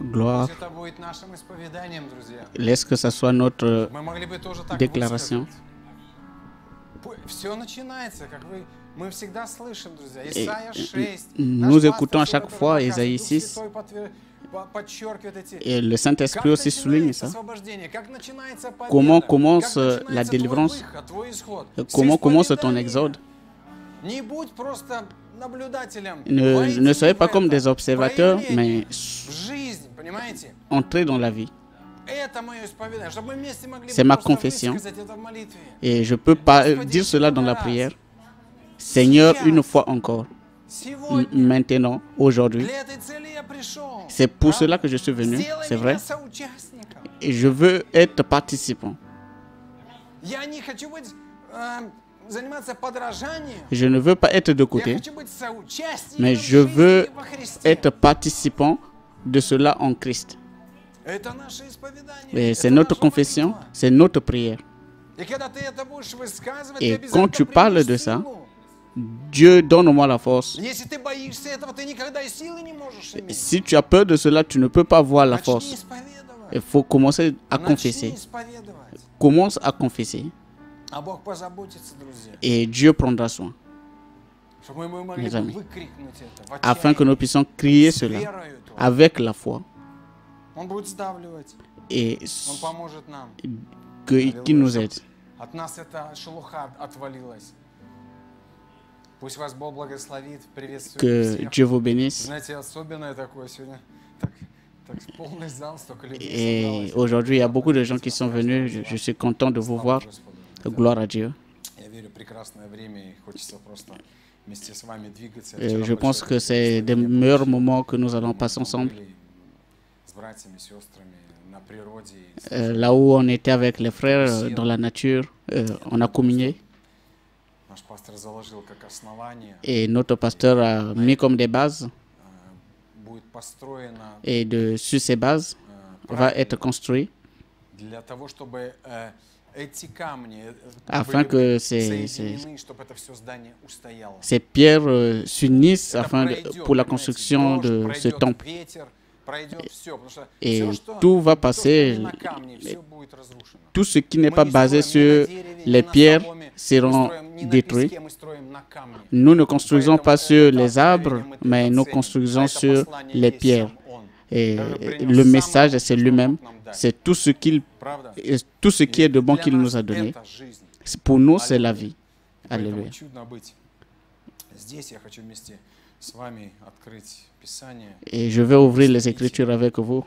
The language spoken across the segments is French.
Gloire. Laisse que ce soit notre déclaration. Et nous écoutons à chaque fois Ésaïe 6. Et le Saint-Esprit aussi souligne ça. Comment commence la délivrance? Comment commence ton exode? Ne soyez pas comme des observateurs, mais entrez dans la vie. C'est ma confession. Et je peux pas dire cela dans la prière. Seigneur, une fois encore, maintenant, aujourd'hui, c'est pour cela que je suis venu, c'est vrai. Et je veux être participant. Je ne veux pas être de côté, mais je veux être participant de cela en Christ. Et c'est notre confession, c'est notre prière. Et quand tu parles de ça, Dieu, donne-moi la force. Si tu as peur de cela, tu ne peux pas voir la force. Il faut commencer à confesser. Commence à confesser. Et Dieu prendra soin, mes amis, afin que nous puissions crier cela avec la foi. Et qu'il nous aide. Que Dieu vous bénisse. Et aujourd'hui, il y a beaucoup de gens qui sont venus. Je suis content de vous voir. Gloire à Dieu. Et je pense que c'est des meilleurs moments que nous allons passer ensemble. Là où on était avec les frères dans la nature, on a communié. Et notre pasteur a mis comme des bases. Et sur ces bases va être construit. Afin que ces pierres s'unissent pour la construction de ce temple. Et tout va passer. Tout ce qui n'est pas basé sur les pierres seront détruits. Nous ne construisons pas sur les arbres, mais nous construisons sur les pierres. Et le message, c'est lui-même. C'est tout ce qui est de bon qu'il nous a donné. Pour nous, c'est la vie. Alléluia. Et je vais ouvrir les Écritures avec vous,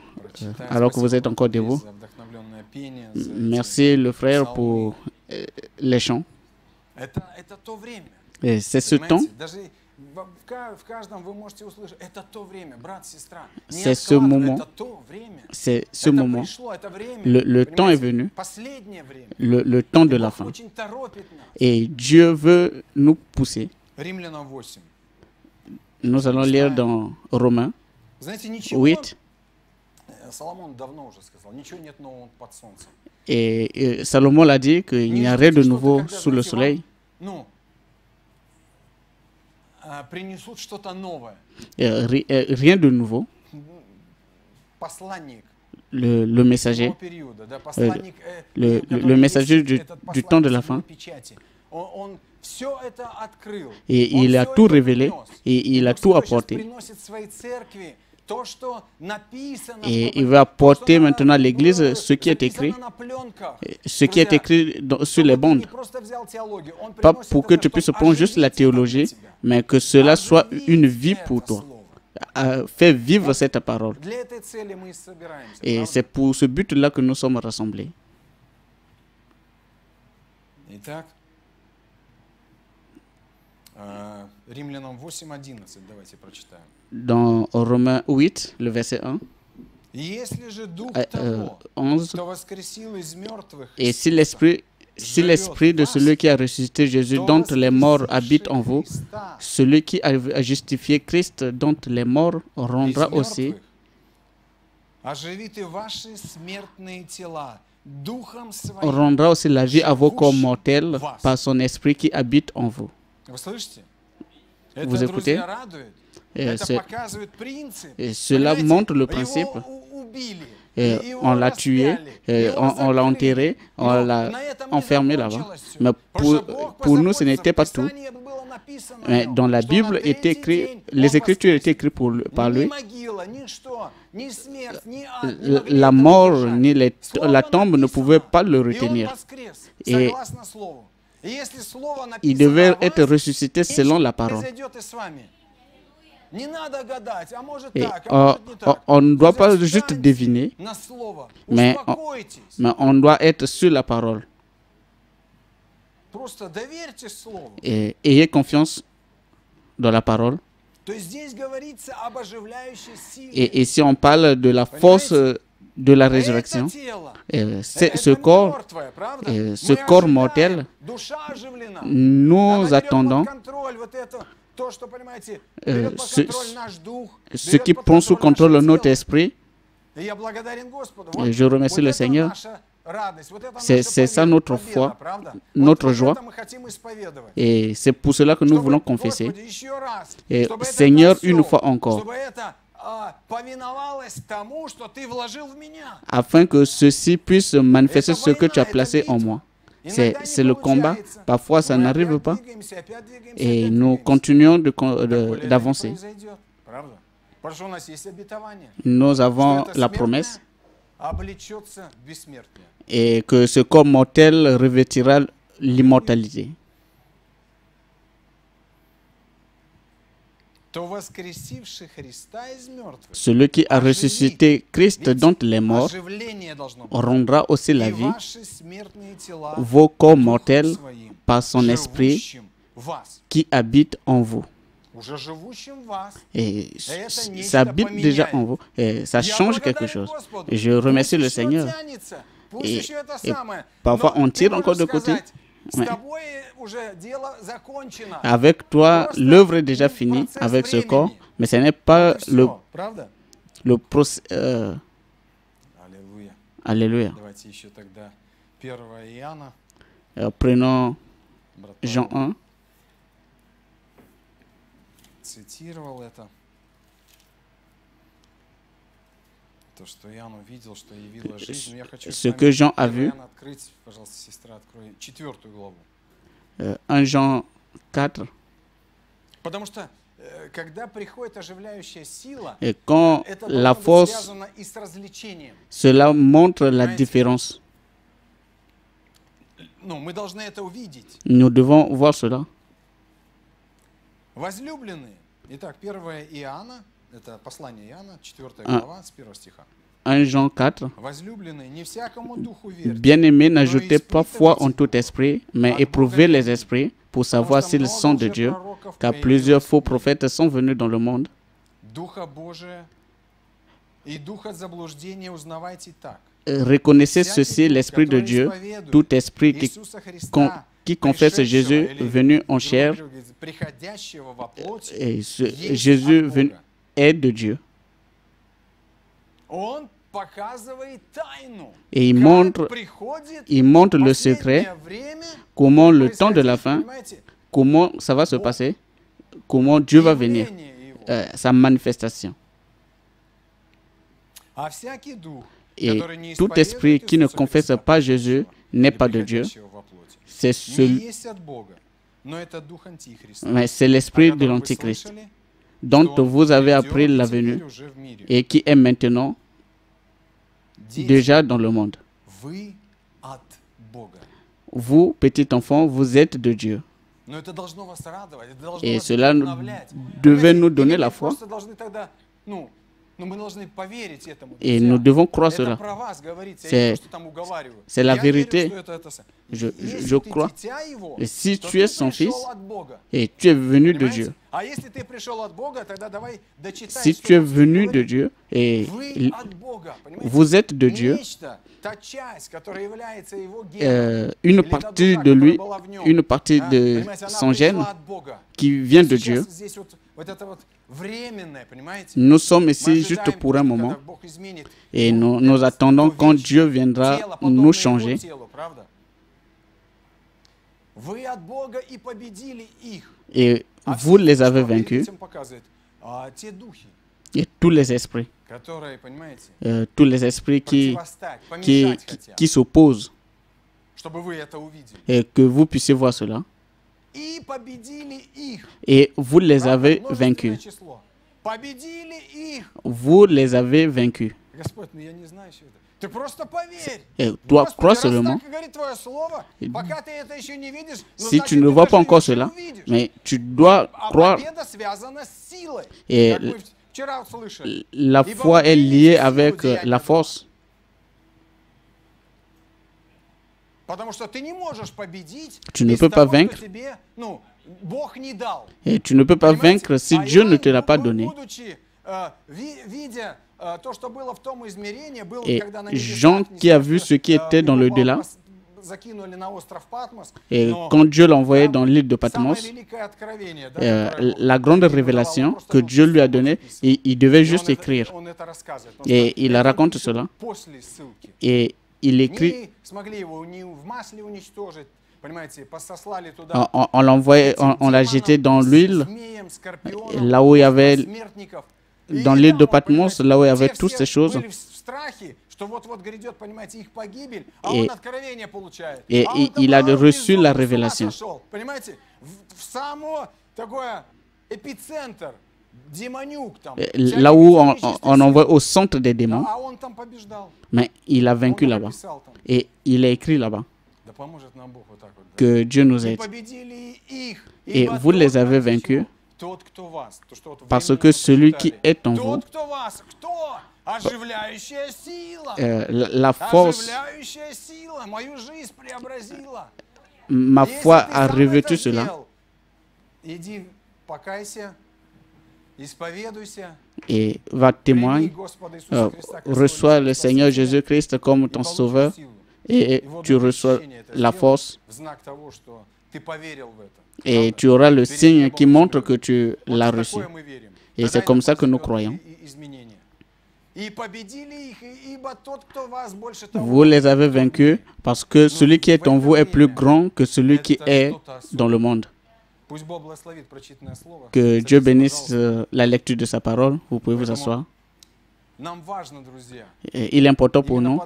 alors que vous êtes encore debout. Merci le frère pour les chants. Et c'est ce temps. C'est ce moment. C'est ce moment. Le temps est venu. Le temps de la fin. Et Dieu veut nous pousser. Nous allons lire dans Romains 8. Et Salomon l'a dit qu'il n'y a rien de nouveau sous le soleil. Rien de nouveau. Le messager, le messager du temps de la fin. Et il a tout révélé et il a tout apporté. Et il va apporter maintenant à l'Église ce qui est écrit sur les bandes. Pas pour que tu puisses prendre juste la théologie, mais que cela soit une vie pour toi. Fais vivre cette parole. Et c'est pour ce but-là que nous sommes rassemblés. Dans Romains 8, le verset 1, 11, et si l'esprit de celui qui a ressuscité Jésus dont les morts habitent en vous, celui qui a justifié Christ dont les morts rendra aussi la vie à vos corps mortels par son esprit qui habite en vous. Vous écoutez? Et cela montre le principe. Et on l'a tué, on l'a enterré, on l'a enfermé là-bas. Mais pour nous, ce n'était pas tout. Mais dans la Bible, les Écritures étaient écrites par lui. La mort ni la tombe ne pouvaient pas le retenir. Et il devait être ressuscité selon la parole. Et on ne doit pas juste deviner, mais on doit être sur la parole. Et ayez confiance dans la parole. Et ici, on parle de la force de la résurrection. Ce corps mortel, nous attendons ce qui prend sous contrôle notre esprit. Et je remercie le Seigneur. C'est ça notre foi, notre joie. Et c'est pour cela que nous voulons confesser. Et Seigneur, une fois encore, afin que ceci puisse manifester ce que tu as placé en moi. C'est le combat. Parfois, ça n'arrive pas. Et nous continuons d'avancer. Nous avons la promesse et que ce corps mortel revêtira l'immortalité. Celui qui a ressuscité Christ d'entre les morts rendra aussi la vie, vos corps mortels, par son esprit qui habite en vous. Et ça habite déjà en vous. Et ça change quelque chose. Et je remercie le Seigneur. Et parfois, on tire encore de côté. Ouais. Avec toi, l'œuvre est déjà finie avec ce corps, mais ce n'est pas le procès. Alléluia. Prenons Jean 1. Ce que Jean a vu, 1 Jean 4. Et quand la force, cela montre la différence. Nous devons voir cela. 1 Jean 4. Bien-aimés, n'ajoutez pas foi en tout esprit, mais éprouvez les esprits pour savoir s'ils sont de Dieu, car plusieurs faux prophètes sont venus dans le monde. Reconnaissez ceci, l'Esprit de Dieu, tout esprit qui confesse Jésus venu en chair, et Jésus est de Dieu. Et il montre le secret, comment le temps de la fin, comment ça va se passer, comment Dieu va venir, sa manifestation. Et tout esprit qui ne confesse pas Jésus n'est pas de Dieu. Mais c'est l'esprit de l'Antichrist, dont vous avez appris la venue et qui est maintenant déjà dans le monde. Vous, petits enfants, vous êtes de Dieu. Et cela devait nous donner la foi. Et nous devons croire cela. C'est la vérité. Je crois. Et si tu es son fils, et tu es venu de Dieu. Si tu es venu de Dieu, et vous êtes de Dieu, une partie de lui, une partie de son gène qui vient de Dieu. Nous sommes ici juste pour un moment et nous attendons quand Dieu viendra nous changer. Et vous les avez vaincus. Et tous les esprits qui s'opposent, et que vous puissiez voir cela. Et vous les avez vaincus. Vous les avez vaincus. Et toi, crois seulement. Si tu ne vois pas encore cela, mais tu dois croire. Et la foi est liée avec la force. Tu ne peux pas vaincre. Et tu ne peux pas vaincre si Dieu ne te l'a pas donné. Et Jean qui a vu ce qui était dans l'au-delà, et quand Dieu l'a envoyé dans l'île de Patmos, la grande révélation que Dieu lui a donnée, il devait juste écrire. Et il raconte cela. Et il écrit. On l'a envoyé, on l'a jeté dans l'huile, là où il y avait, dans l'île de Patmos, là où il y avait toutes ces choses. Et il a reçu la révélation. Là où on envoie au centre des démons, mais il a vaincu là-bas. Et il a écrit là-bas que Dieu nous aide. Et vous les avez vaincus parce que celui qui est en vous, la force, ma foi a revêtu cela. Et va témoigner, reçois le Seigneur Jésus-Christ comme ton sauveur et tu reçois la force et tu auras le signe qui montre que tu l'as reçu. Et c'est comme ça que nous croyons. Vous les avez vaincus parce que celui qui est en vous est plus grand que celui qui est dans le monde. Que Dieu bénisse la lecture de sa parole. Vous pouvez vous asseoir. Et il est important pour nous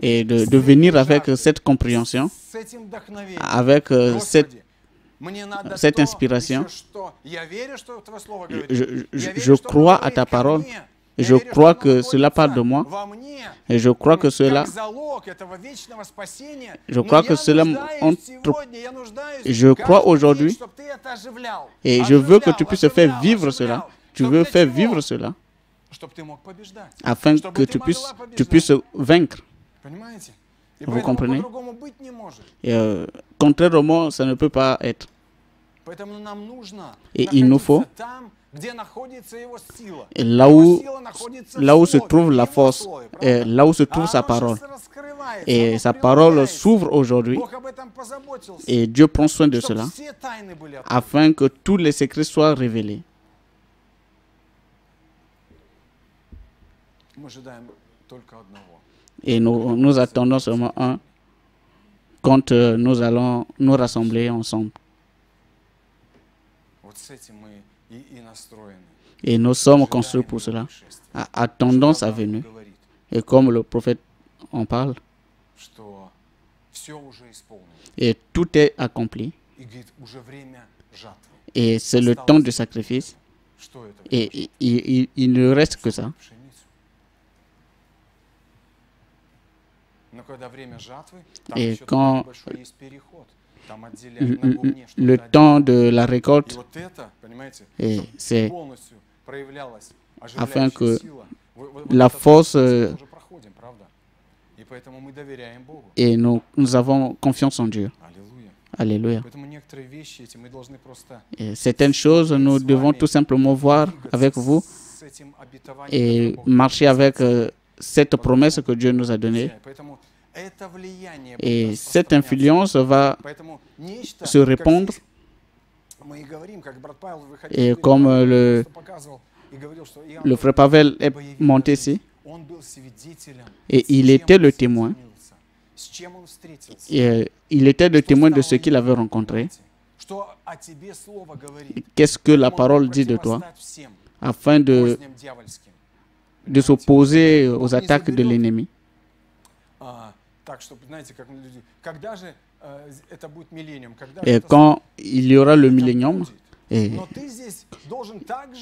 et de venir avec cette compréhension, avec cette inspiration. Je crois à ta parole. Je crois que cela parle de moi. Et je crois que cela... Je crois aujourd'hui. Et je veux que tu puisses faire vivre cela. Tu veux faire vivre cela. Afin que tu puisses vaincre. Vous comprenez? Et, contrairement, ça ne peut pas être. Et il nous faut, et là où se trouve la force, et là où se trouve sa parole. Et sa parole s'ouvre aujourd'hui. Et Dieu prend soin de cela, afin que tous les secrets soient révélés. Et nous attendons seulement un quand nous allons nous rassembler ensemble. Et nous sommes construits pour cela. Attendons sa venue. Et comme le prophète en parle, et tout est accompli. Et c'est le temps du sacrifice. Et il ne reste que ça. Et quand le temps de la récolte, c'est afin que la force, et nous avons confiance en Dieu. Alléluia. Et certaines choses, nous devons tout simplement voir avec vous et marcher avec cette promesse que Dieu nous a donnée. Et cette influence va se répandre. Et comme le frère Pavel est monté ici, et il était le témoin. il était le témoin de ce qu'il avait rencontré. Qu'est-ce que la parole dit de toi afin de s'opposer aux attaques de l'ennemi. Et quand il y aura le millénium,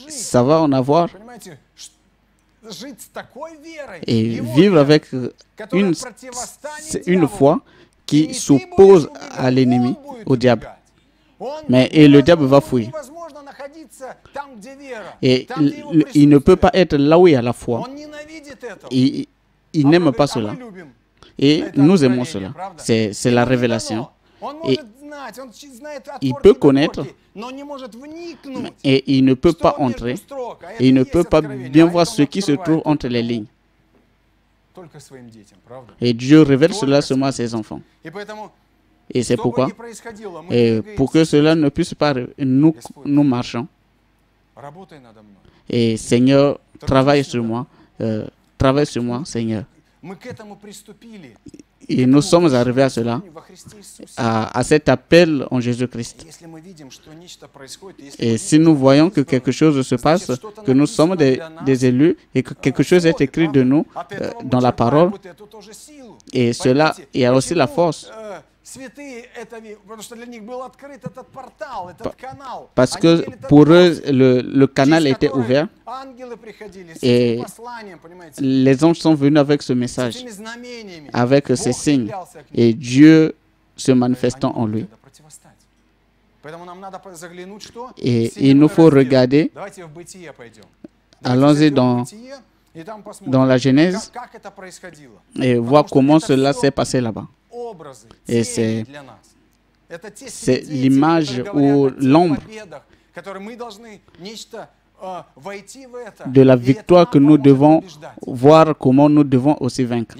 ça va en avoir. Et vivre avec une foi qui s'oppose à l'ennemi, au diable. Et le diable va fuir. Et il ne peut pas être là où il y a la foi. Il n'aime pas cela. Et nous aimons cela. C'est la révélation. Et il peut connaître, et il ne peut pas entrer. Et il ne peut pas bien voir ce qui se trouve entre les lignes. Et Dieu révèle cela seulement à ses enfants. Et c'est pourquoi, pour que cela ne puisse pas, nous marchons. Et Seigneur, travaille sur moi, Seigneur. Et nous sommes arrivés à cela, à cet appel en Jésus-Christ. Et si nous voyons que quelque chose se passe, que nous sommes des élus et que quelque chose est écrit de nous dans la parole, et cela, il y a aussi la force. Parce que pour eux, le canal était ouvert et les anges sont venus avec ce message, avec ces signes, et Dieu se manifestant en lui. Et il nous faut regarder, allons-y dans la Genèse et voir comment cela s'est passé là-bas. Et c'est l'image ou l'ombre de la victoire que nous devons voir, comment nous devons aussi vaincre.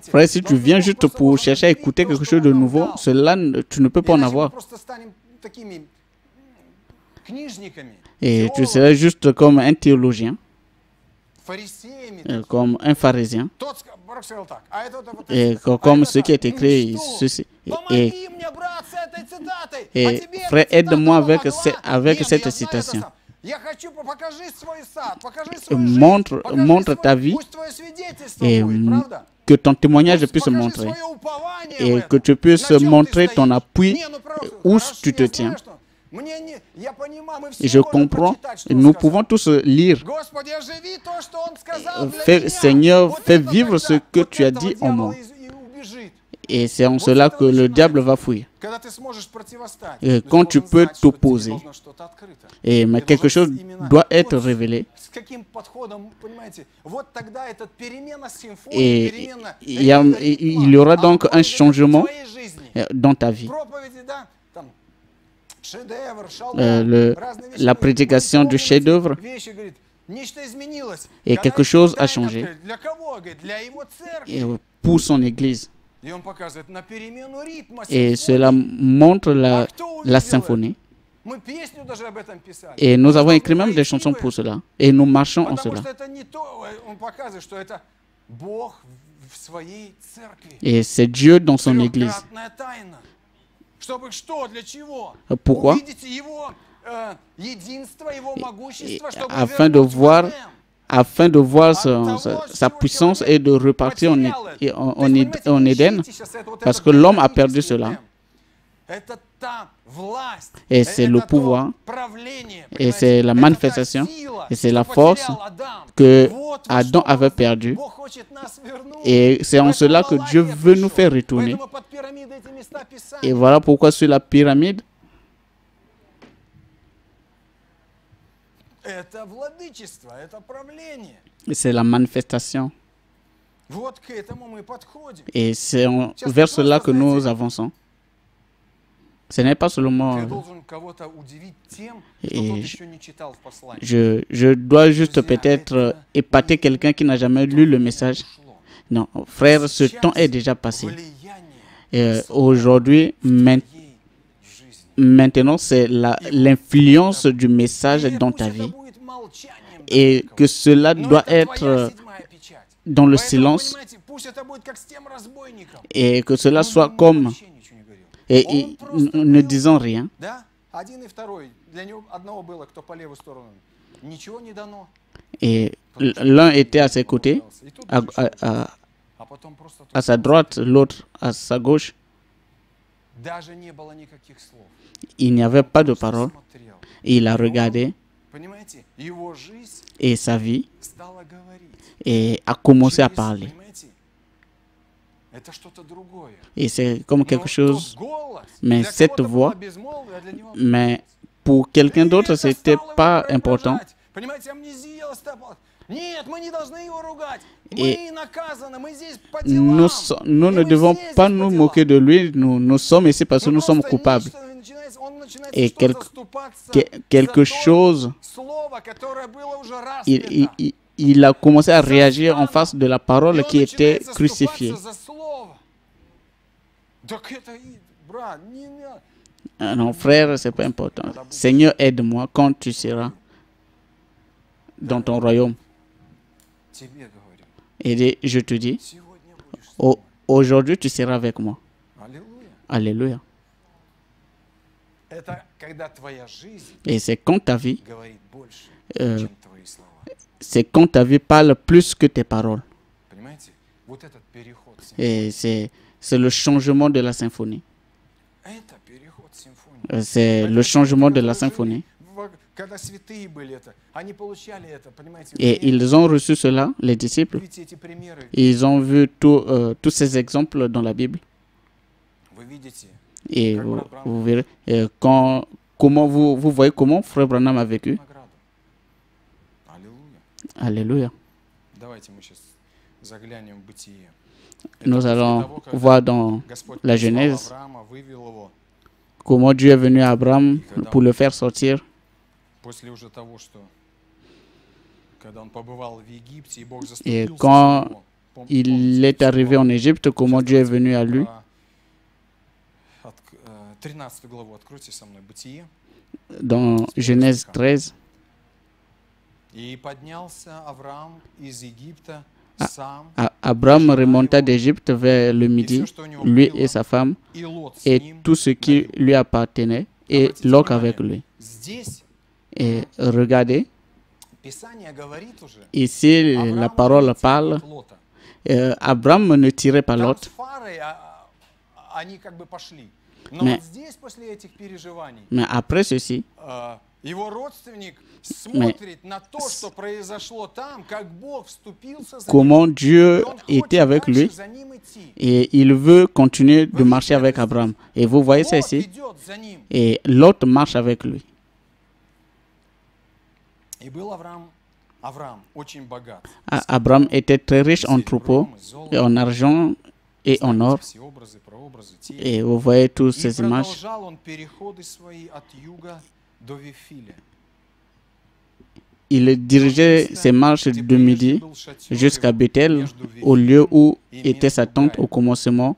Frère, si tu viens juste pour chercher à écouter quelque chose de nouveau, cela, tu ne peux pas en avoir. Et tu serais juste comme un théologien, comme un pharisien, et comme ce qui est écrit, ceci. Et frère, aide-moi avec cette citation. Montre ta vie et que ton témoignage puisse montrer et que tu puisses montrer ton appui où tu te tiens. Et je comprends, nous pouvons tous lire. Seigneur, fais vivre ce que tu as dit en moi. Et c'est en cela que le diable va fuir. Et quand tu peux t'opposer, mais quelque chose doit être révélé. Et il y aura donc un changement dans ta vie. La prédication du chef-d'œuvre, et quelque chose a changé pour son Église. Et cela montre la symphonie. Et nous avons écrit même des chansons pour cela. Et nous marchons en cela. Et c'est Dieu dans son Église. Pourquoi? Afin de voir sa puissance et de repartir en Éden, parce que l'homme a perdu cela. Et c'est le pouvoir, et c'est la manifestation, et c'est la force que Adam avait perdu. Et c'est en cela que Dieu veut nous faire retourner. Et voilà pourquoi sur la pyramide, c'est la manifestation. Et c'est vers cela que nous avançons. Ce n'est pas seulement... Et je dois juste peut-être épater quelqu'un qui n'a jamais lu le message. Non, frère, ce temps est déjà passé. Aujourd'hui, maintenant, c'est l'influence du message dans ta vie. et que cela doit être dans le silence et que cela soit comme et ne disant rien. Et l'un était à ses côtés, à sa droite, l'autre à sa gauche. Il n'y avait pas de parole. Il a regardé et sa vie et a commencé à parler. Et c'est comme quelque chose, mais cette voix, mais pour quelqu'un d'autre, ce n'était pas important. Et nous ne devons pas nous moquer de lui, nous sommes ici parce que nous sommes coupables. Et quelque chose, il a commencé à réagir en face de la parole qui était crucifiée. Non, frère, ce n'est pas important. Seigneur, aide-moi quand tu seras dans ton royaume. Et je te dis, aujourd'hui, tu seras avec moi. Alléluia. Et c'est quand ta vie, parle plus que tes paroles. Et c'est le changement de la symphonie. C'est le changement de la symphonie. Et ils ont reçu cela, les disciples. Ils ont vu tous ces exemples dans la Bible. Et vous verrez comment vous voyez comment Frère Branham a vécu. Alléluia. Nous allons voir dans la Genèse comment Dieu est venu à Abraham pour le faire sortir. Et quand il est arrivé en Égypte, comment Dieu est venu à lui. Dans Genèse 13, Abraham remonta d'Égypte vers le midi, lui et sa femme, et tout ce qui lui appartenait, et Lot avec lui. Et regardez, ici la parole parle, Abraham ne tirait pas Lot. Mais après ceci, comment Dieu était avec lui et il veut continuer de marcher avec Abraham. Et vous voyez ça ici. Et l'autre marche avec lui. Abraham était très riche en troupeaux, et en argent et en or. Et vous voyez toutes ces images. Il dirigeait ses marches de midi jusqu'à Bethel, au lieu où était sa tente au commencement,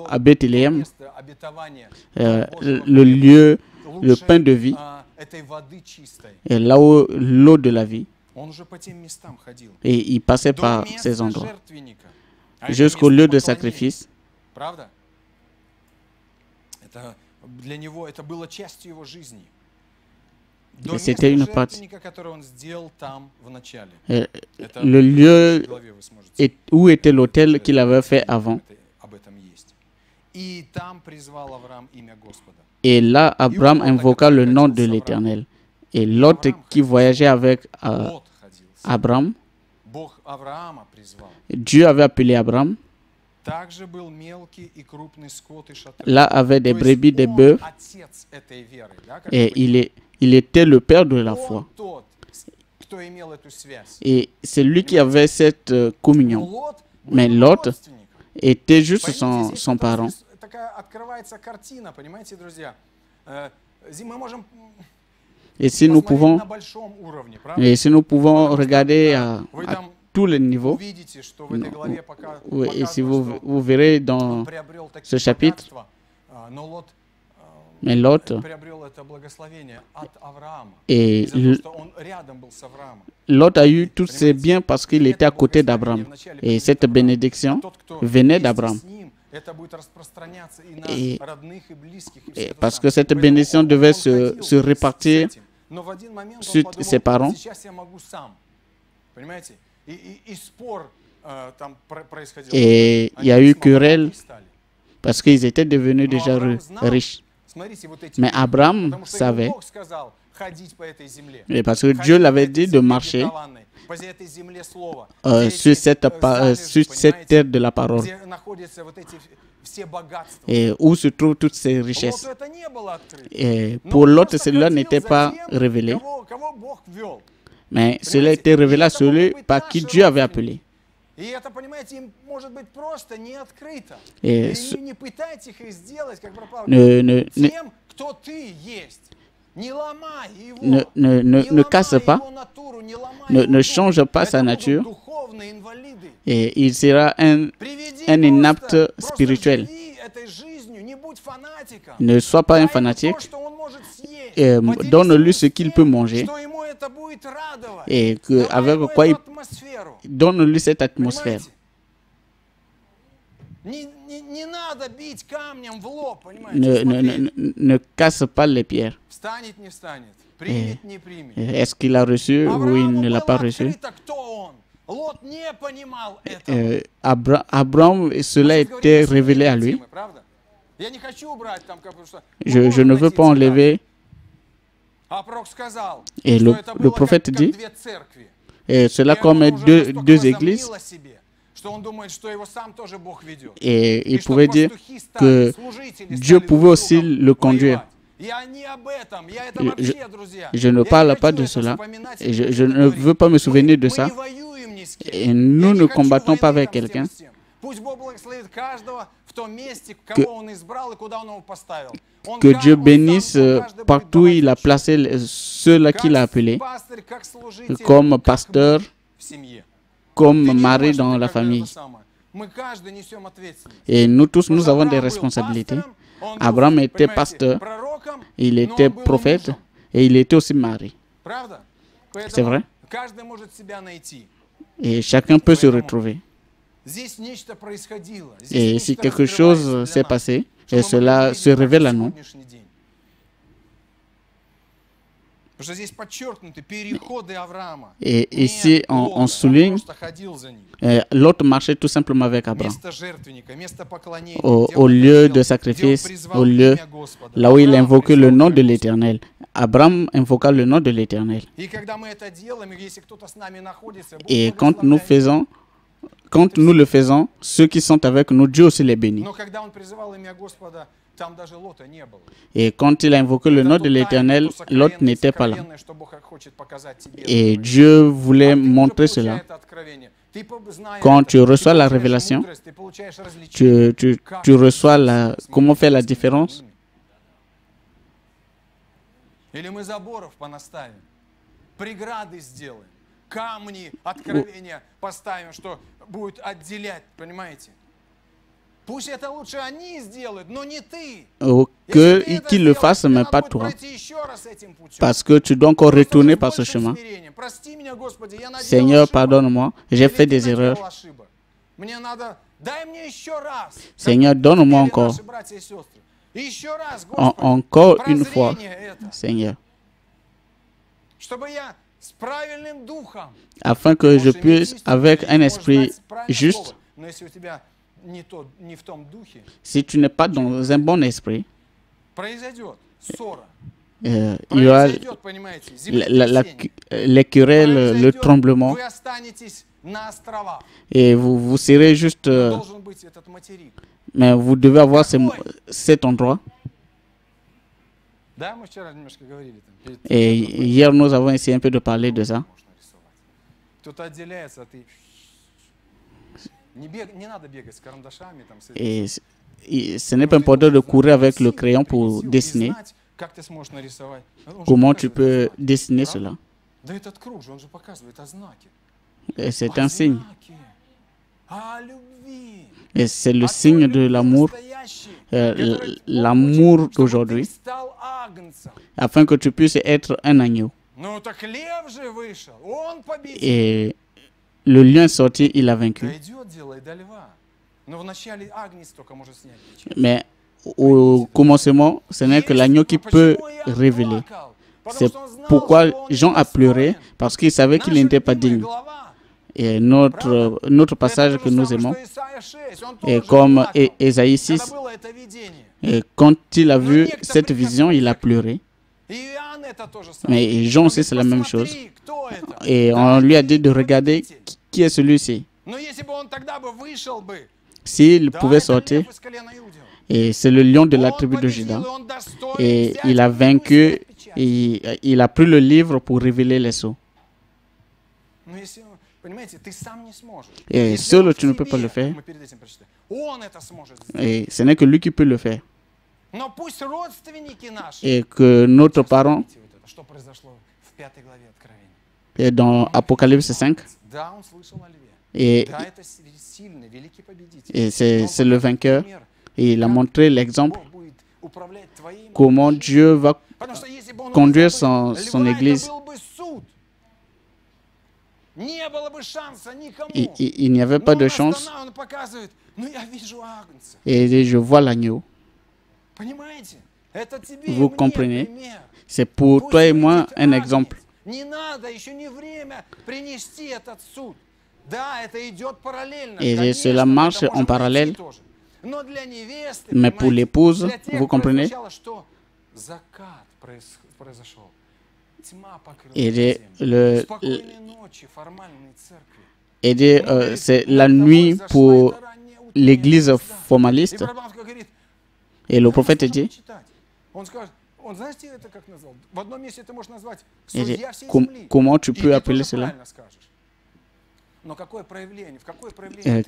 à Bethléem, le lieu, le pain de vie, et là où l'eau de la vie. Et il passait par ces endroits jusqu'au lieu de sacrifice. Et c'était une partie. Le lieu où était l'autel qu'il avait fait avant. Et là, Abraham invoqua le nom de l'Éternel. Et l'autre qui voyageait avec Abraham, Dieu avait appelé Abraham. Là avait des brebis, des bœufs. Et il était le père de la foi. Et c'est lui qui avait cette communion. Mais l'autre était juste son parent. Et si nous pouvons regarder à tous les niveaux, et si vous verrez dans ce chapitre, Mais Lot, et Lot a eu tous ses biens parce qu'il était à côté d'Abraham. Et cette bénédiction venait d'Abraham. Et parce que cette bénédiction devait se répartir sur ses parents. Et il y a eu querelle parce qu'ils étaient devenus déjà riches. Mais Abraham savait, et parce que Dieu l'avait dit de marcher sur cette terre de la parole, et où se trouvent toutes ces richesses. Et pour l'autre, cela n'était pas révélé, mais cela était révélé à celui par qui Dieu avait appelé. Et ne casse pas, ne change pas sa nature, et il sera un inapte spirituel. Ne sois pas un fanatique, et donne-lui ce qu'il peut manger, et avec quoi il donne-lui cette atmosphère. Ne casse pas les pierres. Est-ce qu'il a reçu ou il ne l'a pas reçu? Abraham, cela était révélé à lui. Je ne veux pas enlever. Et le prophète dit, et cela comme deux églises. Et il pouvait dire que Dieu pouvait aussi le conduire. Je ne parle pas de cela. Et je ne veux pas me souvenir de ça. Et nous ne combattons pas avec quelqu'un. Que Dieu bénisse partout où il a placé ceux-là qu'il a appelés, comme pasteur, comme mari dans la famille. Et nous tous, nous avons des responsabilités. Abraham était pasteur, il était prophète et il était aussi mari. C'est vrai? Et chacun peut se retrouver. Et si quelque chose s'est passé, et cela se révèle à nous, et ici, on souligne, l'autre marchait tout simplement avec Abraham. Au lieu de sacrifice, au lieu là où il invoquait le nom de l'Éternel. Abraham invoqua le nom de l'Éternel. Et quand nous le faisons, ceux qui sont avec nous, Dieu aussi les bénit. Et quand il a invoqué le nom de l'Éternel, Lot n'était pas là. Et Dieu voulait montrer cela. Quand tu reçois la révélation, tu reçois comment faire la différence. Qu'ils le fassent, mais pas toi. Parce que tu dois encore retourner par ce chemin. Seigneur, pardonne-moi, j'ai fait des erreurs. Seigneur, donne-moi encore. Encore une fois, Seigneur. Afin que je puisse, avec un esprit juste, si tu n'es pas dans un bon esprit, il y aura les querelles, le tremblement, et vous serez juste... mais vous devez avoir cet endroit. Et hier, nous avons essayé un peu de parler de ça. Et ce n'est pas important de courir avec le crayon pour dessiner. Comment tu peux dessiner cela? C'est un signe. Et c'est le signe de l'amour, l'amour d'aujourd'hui, afin que tu puisses être un agneau. Et le lion est sorti, il a vaincu. Mais au commencement, ce n'est que l'agneau qui peut révéler. C'est pourquoi Jean a pleuré, parce qu'il savait qu'il n'était pas digne. Et notre passage que nous aimons, et comme Ésaïe 6, et quand il a vu cette vision, il a pleuré. Mais Jean aussi, c'est la même chose. Et on lui a dit de regarder qui est celui-ci. S'il pouvait sortir, et c'est le lion de la tribu de Juda. Et il a vaincu, et il a pris le livre pour révéler les sceaux. Et seul, tu ne peux pas le faire. Et ce n'est que lui qui peut le faire. Et que notre parent, et dans Apocalypse 5, et c'est le vainqueur. Et il a montré l'exemple, comment Dieu va conduire son Église. Il n'y avait pas de chance. Et je vois l'agneau. Vous comprenez? C'est pour toi et moi un exemple. Et cela marche en parallèle. Mais pour l'épouse, vous comprenez? C'est la nuit pour l'église formaliste. Et le prophète dit, comment tu peux appeler cela?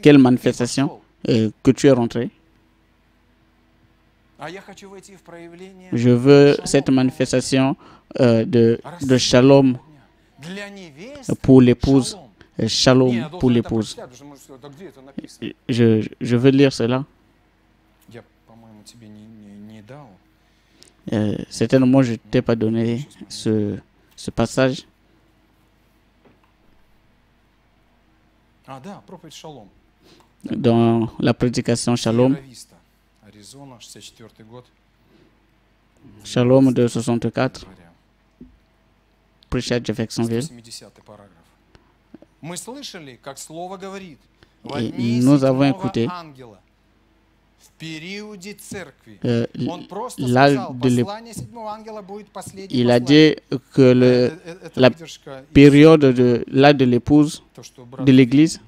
Quelle manifestation que tu es rentré? Je veux cette manifestation de shalom pour l'épouse. Shalom pour l'épouse. Je veux lire cela. Certainement, je ne t'ai pas donné ce passage. Dans la prédication Shalom. Shalom de 64. Prêché à Jeffersonville. Et nous avons écouté il a dit que la période de l'âge de l'épouse de l'Église,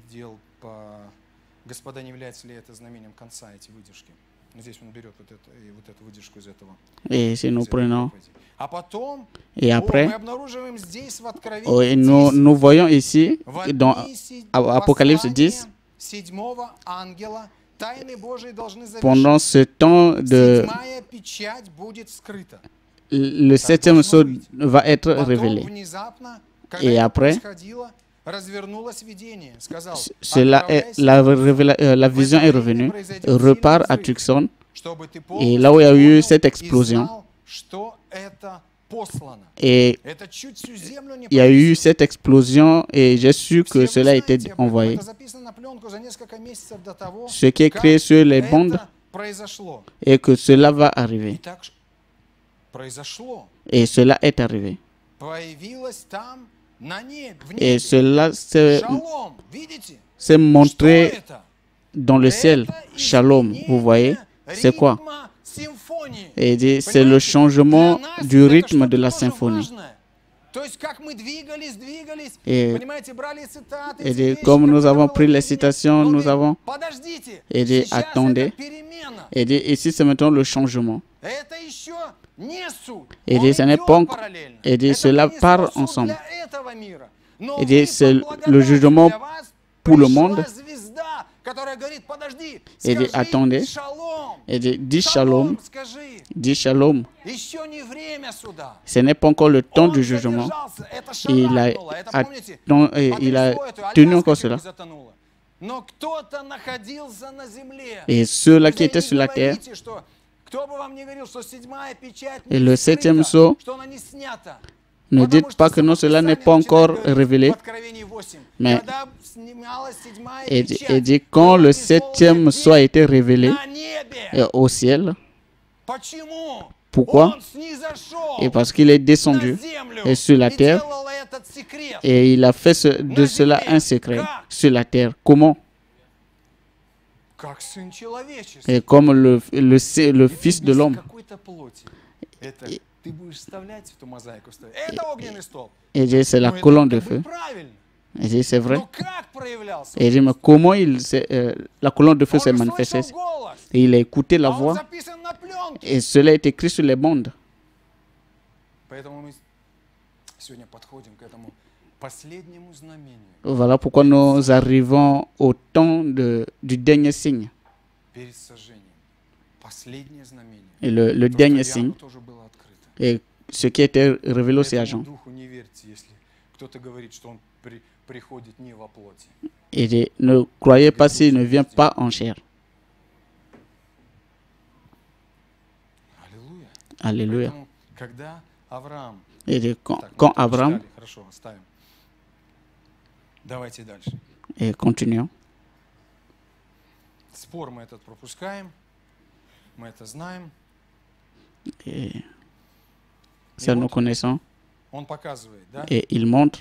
et si nous prenons, et après, nous voyons ici, dans Apocalypse 10, pendant ce temps le septième sceau va être révélé. Et après, la vision est revenue, repart à Tucson, et là où il y a eu cette explosion, et il y a eu cette explosion et j'ai su que cela a été envoyé. Ce qui est créé sur les bandes et que cela va arriver. Et cela est arrivé. Et cela s'est montré dans le ciel. Shalom, vous voyez, c'est quoi? Et c'est le changement du rythme de la symphonie. Et comme nous avons pris les citations, nous avons attendez. Et ici, c'est maintenant le changement. Et ce n'est pas encore. Et cela part ensemble. Et c'est le jugement pour le monde. Et attendez. Et dis shalom. Dis shalom. Ce n'est pas encore le temps du jugement. Il a tenu encore cela. Et ceux-là qui étaient sur la terre, et le septième sceau, ne dites pas que non, cela n'est pas encore révélé, mais et dit quand le septième sceau a été révélé au ciel. Pourquoi? Et parce qu'il est descendu sur la terre et il a fait de cela un secret sur la terre. Comment? Et comme le Fils de l'homme. Et c'est la colonne de feu. Et dit, c'est vrai. Et il dit, mais comment la colonne de feu s'est manifestée? Et il a écouté la voix. Et cela est écrit sur les bandes. Voilà pourquoi nous arrivons au temps du dernier signe. Et le dernier signe, et ce qui était révélé aussi à Jean. Et ne croyez pas s'il ne vient pas en chair. Alléluia. Et quand Abraham, et continuons. Et ça nous connaissons. Et il montre.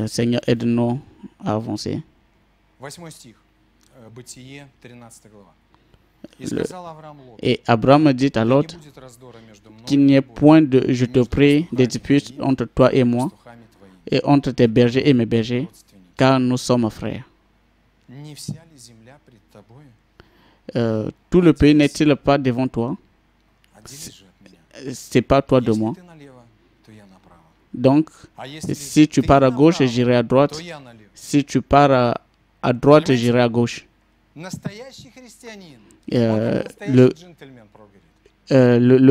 Seigneur, aide-nous à avancer. Et Abraham dit à Lot qu'il n'y ait point de, je te prie, de dispute entre toi et moi, et entre tes bergers et mes bergers, car nous sommes frères. Tout le pays n'est-il pas devant toi? C'est pas toi de moi. Donc, si tu pars à gauche, j'irai à droite. Si tu pars à droite, j'irai à gauche. Le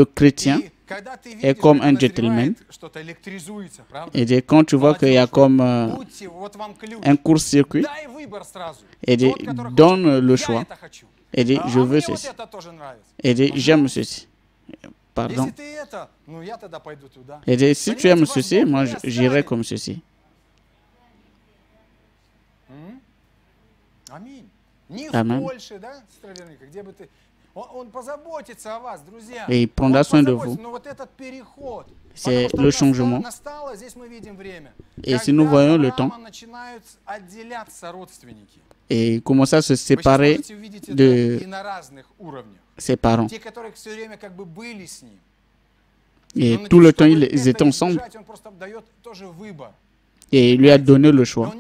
chrétien est comme un gentleman. Et quand tu vois qu'il y a comme un court-circuit, et donne le choix. Et dit, je veux ceci. Et dit, j'aime ceci. Pardon. Et dit, si tu aimes ceci, moi j'irai comme ceci. Amen. Et il prendra soin de vous. C'est le changement. Et si nous voyons le temps, et il commence à se séparer de ses parents. Et tout le temps, ils étaient ensemble. Et il lui a donné le choix.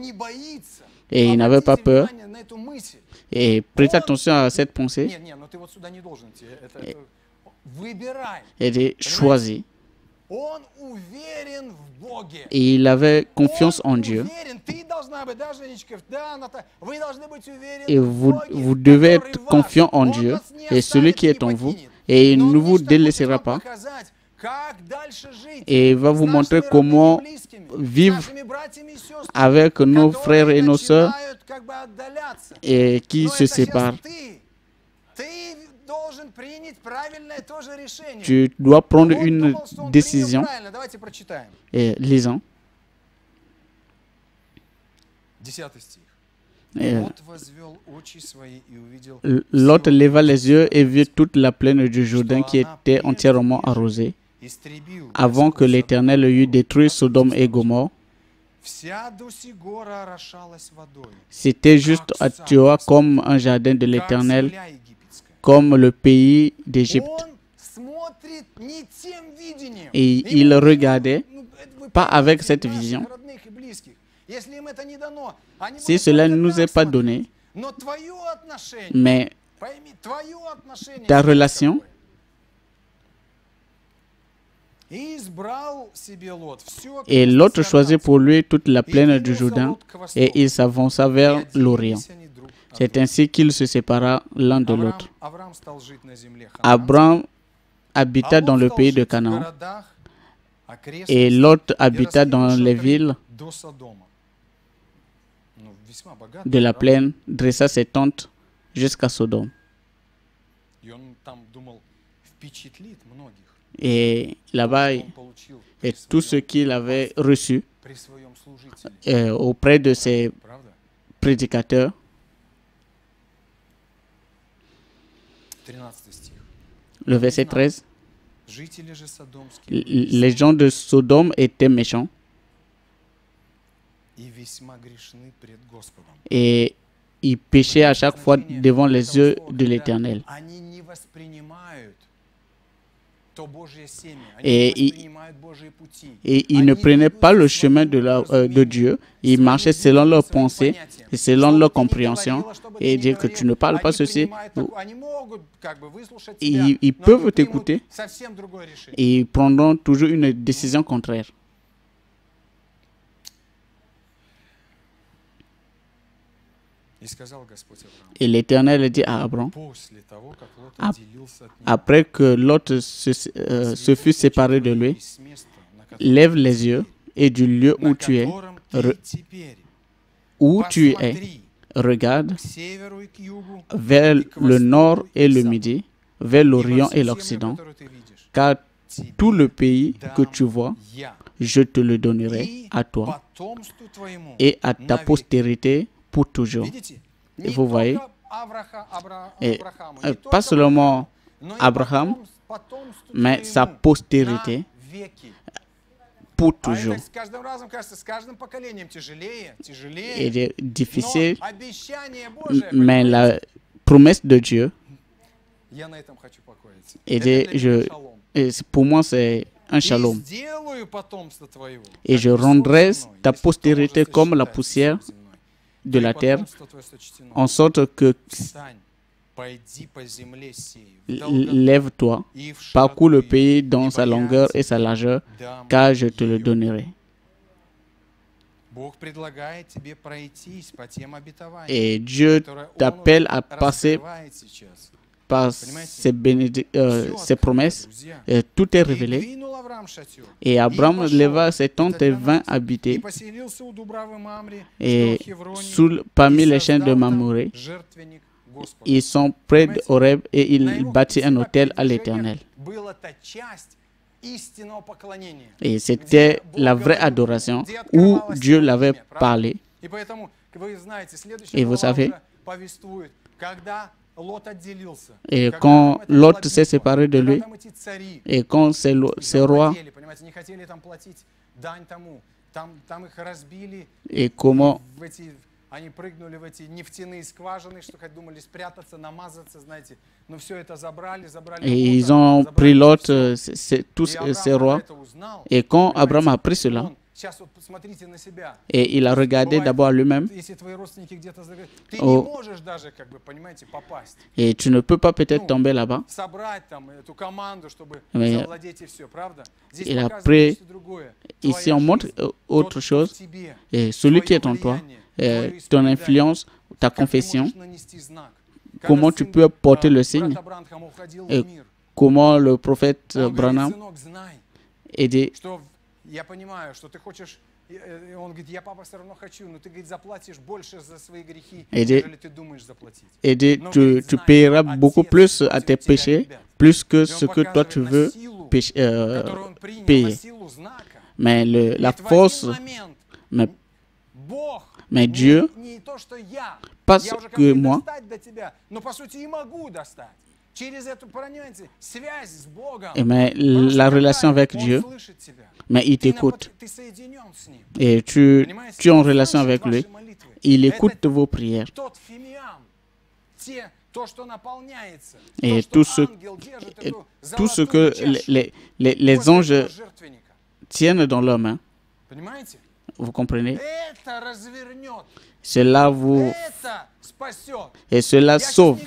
Et il n'avait pas peur. Et prêtez attention à cette pensée. Et il choisit. Et il avait confiance en Dieu. Et vous devez être confiant en Dieu. Et celui qui est en vous. Et il ne vous délaissera pas. Et il va vous montrer comment vivre avec nos frères et nos sœurs et qui se séparent. Tu dois prendre une décision. Et lisons. Lot leva les yeux et vit toute la plaine du Jourdain qui était entièrement arrosée, avant que l'Éternel eût détruit Sodome et Gomorrhe. C'était juste à Théoa comme un jardin de l'Éternel, comme le pays d'Égypte. Et il regardait, pas avec cette vision. Si cela ne nous est pas donné, mais ta relation, et l'autre choisit pour lui toute la plaine du Jourdain, et il s'avança vers l'Orient. C'est ainsi qu'il se sépara l'un de l'autre. Abraham habita dans le pays de Canaan et Lot habita dans les villes de la plaine, dressa ses tentes jusqu'à Sodome. Et là-bas, et tout ce qu'il avait reçu auprès de ses prédicateurs. Le verset 13. Les gens de Sodome étaient méchants et ils péchaient à chaque fois devant les yeux de l'Éternel. Et ils ne prenaient pas le chemin de Dieu. Ils marchaient selon leurs pensées et selon leur compréhension. Et dire que tu ne parles pas ceci. Ils peuvent t'écouter et ils prendront toujours une décision contraire. Et l'Éternel dit à Abraham, après que Lot se fut séparé de lui, lève les yeux et du lieu où tu es, regarde vers le nord et le midi, vers l'Orient et l'Occident, car tout le pays que tu vois, je te le donnerai à toi et à ta postérité pour toujours. Et vous voyez, et pas seulement Abraham, mais sa postérité pour toujours. Il est difficile, mais la promesse de Dieu, pour moi, c'est un shalom. Et je rendrai ta postérité comme la poussière de la terre, en sorte que lève-toi, parcours le pays dans sa longueur et sa largeur, car je te le donnerai. Et Dieu t'appelle à passer par ses promesses. Et tout est révélé. Et Abraham leva ses tentes et vint habiter et parmi les chaînes de Mamoré. Ils sont près d'Horeb et il bâtit un autel à l'Éternel. Et c'était la vraie adoration où Dieu l'avait parlé. Et vous savez, et quand Lot s'est séparé de lui, et quand ces rois, et comment et ils ont pris Lot, tous ces rois, et quand Abraham a appris cela, et il a regardé d'abord lui-même. Et tu ne peux pas peut-être tomber là-bas. Mais il a pris, ici on montre autre chose. Et celui qui est en toi, ton influence, ta confession, comment tu peux porter le signe, et comment le prophète Branham a dit. Et tu paieras beaucoup plus à tes péchés, plus que ce que toi tu veux payer. Mais la force, mais Dieu, parce que moi, mais la relation avec Dieu, mais il t'écoute. Et tu es en relation avec lui. Il écoute vos prières. Et tout ce que les anges tiennent dans leurs mains, vous comprenez? Cela vous... Et cela sauve.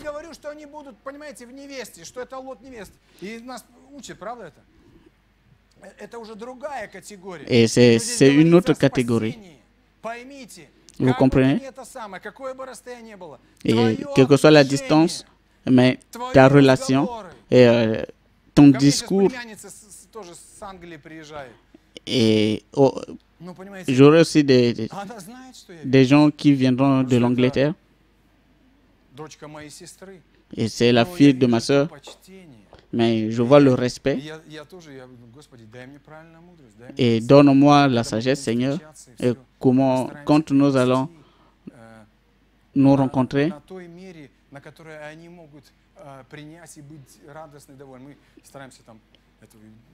Et c'est une autre catégorie. Vous comprenez? Et quelle que soit la distance, mais ta relation, ton discours. Et j'aurai aussi des gens qui viendront de l'Angleterre. Et c'est la fille de ma soeur. Mais je vois le respect. Et donne-moi la sagesse, Seigneur. Et comment, quand nous allons nous rencontrer,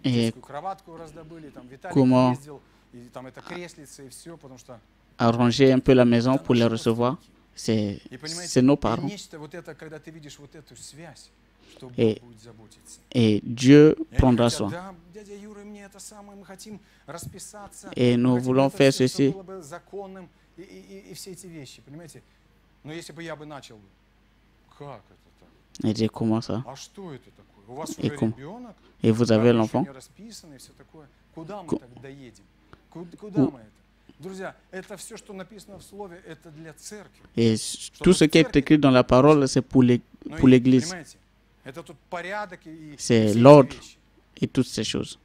et comment arranger un peu la maison pour les recevoir. C'est nos parents. Et Dieu prendra soin. Et nous voulons faire ceci. Et dit comment ça? Et vous avez l'enfant? Et tout ce qui est écrit dans la parole, c'est pour l'Église. C'est l'ordre et toutes ces choses.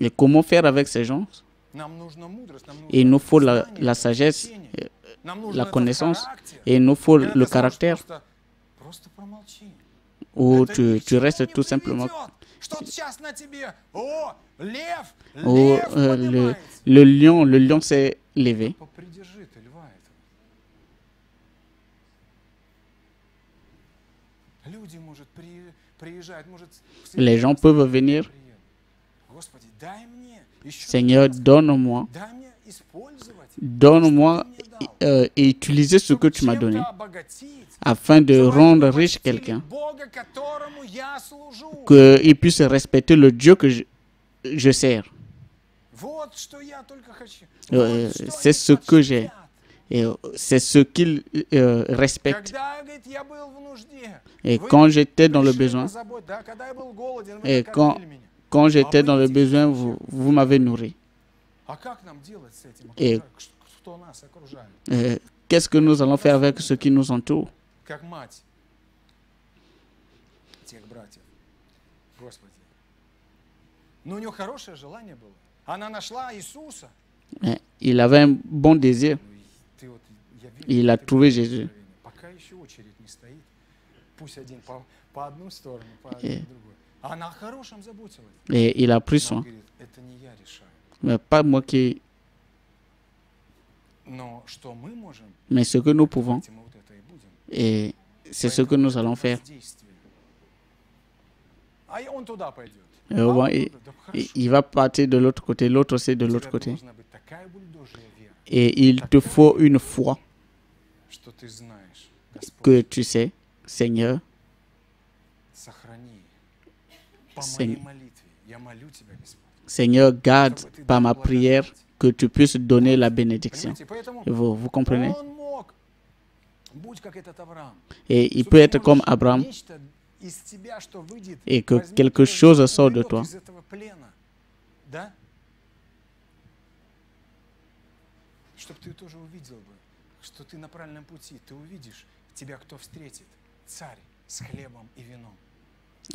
Et comment faire avec ces gens? Il nous faut la sagesse, la connaissance, et il nous faut le caractère. Ou tu restes tout simplement. Ou le lion s'est levé. Les gens peuvent venir. Seigneur, donne-moi et utiliser ce que tu m'as donné afin de rendre riche quelqu'un, qu'il puisse respecter le Dieu que je sers. C'est ce que j'ai. Et c'est ce qu'il respecte. Et quand j'étais dans le besoin, et quand j'étais dans le besoin, vous m'avez nourri. Et qu'est-ce que nous allons faire avec ceux qui nous entourent? Il avait un bon désir. Il a trouvé Jésus. Et il a pris soin. Mais pas moi qui... Mais ce que nous pouvons, et c'est ce que nous allons faire. Il va partir de l'autre côté, l'autre aussi de l'autre côté. Et il te faut une foi que tu sais, Seigneur, Seigneur, garde par ma prière que tu puisses donner la bénédiction. Vous comprenez? Et il peut être comme Abraham et que quelque chose sort de toi.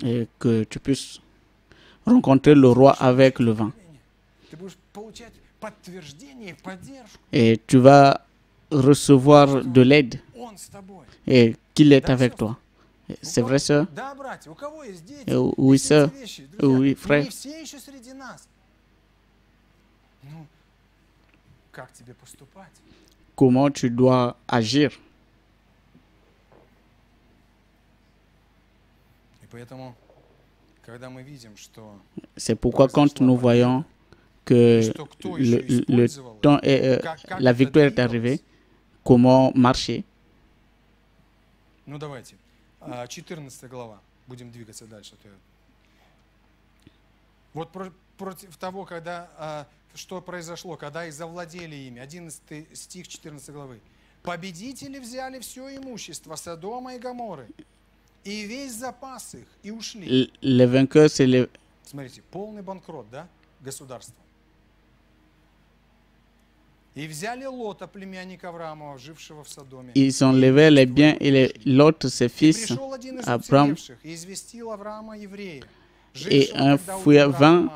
Et que tu puisses rencontrer le roi avec le vin. Et tu vas recevoir de l'aide et qu'il est avec toi. C'est vrai, sœur? Oui, sœur. Oui, frère. Comment tu dois agir? C'est pourquoi quand nous voyons que le temps la victoire est arrivée, comment marcher? Давайте. 14 глава. Будем двигаться дальше. Вот против того, что произошло, когда и завладели ими. 11 стих 14 главы. Победители взяли все имущество Содома и Гоморры, и весь запас их, и ушли. Les vainqueurs, c'est les... Смотрите, полный банкрот, да, государства. Ils ont levé les biens et Lot, ses fils, Abraham, et un vint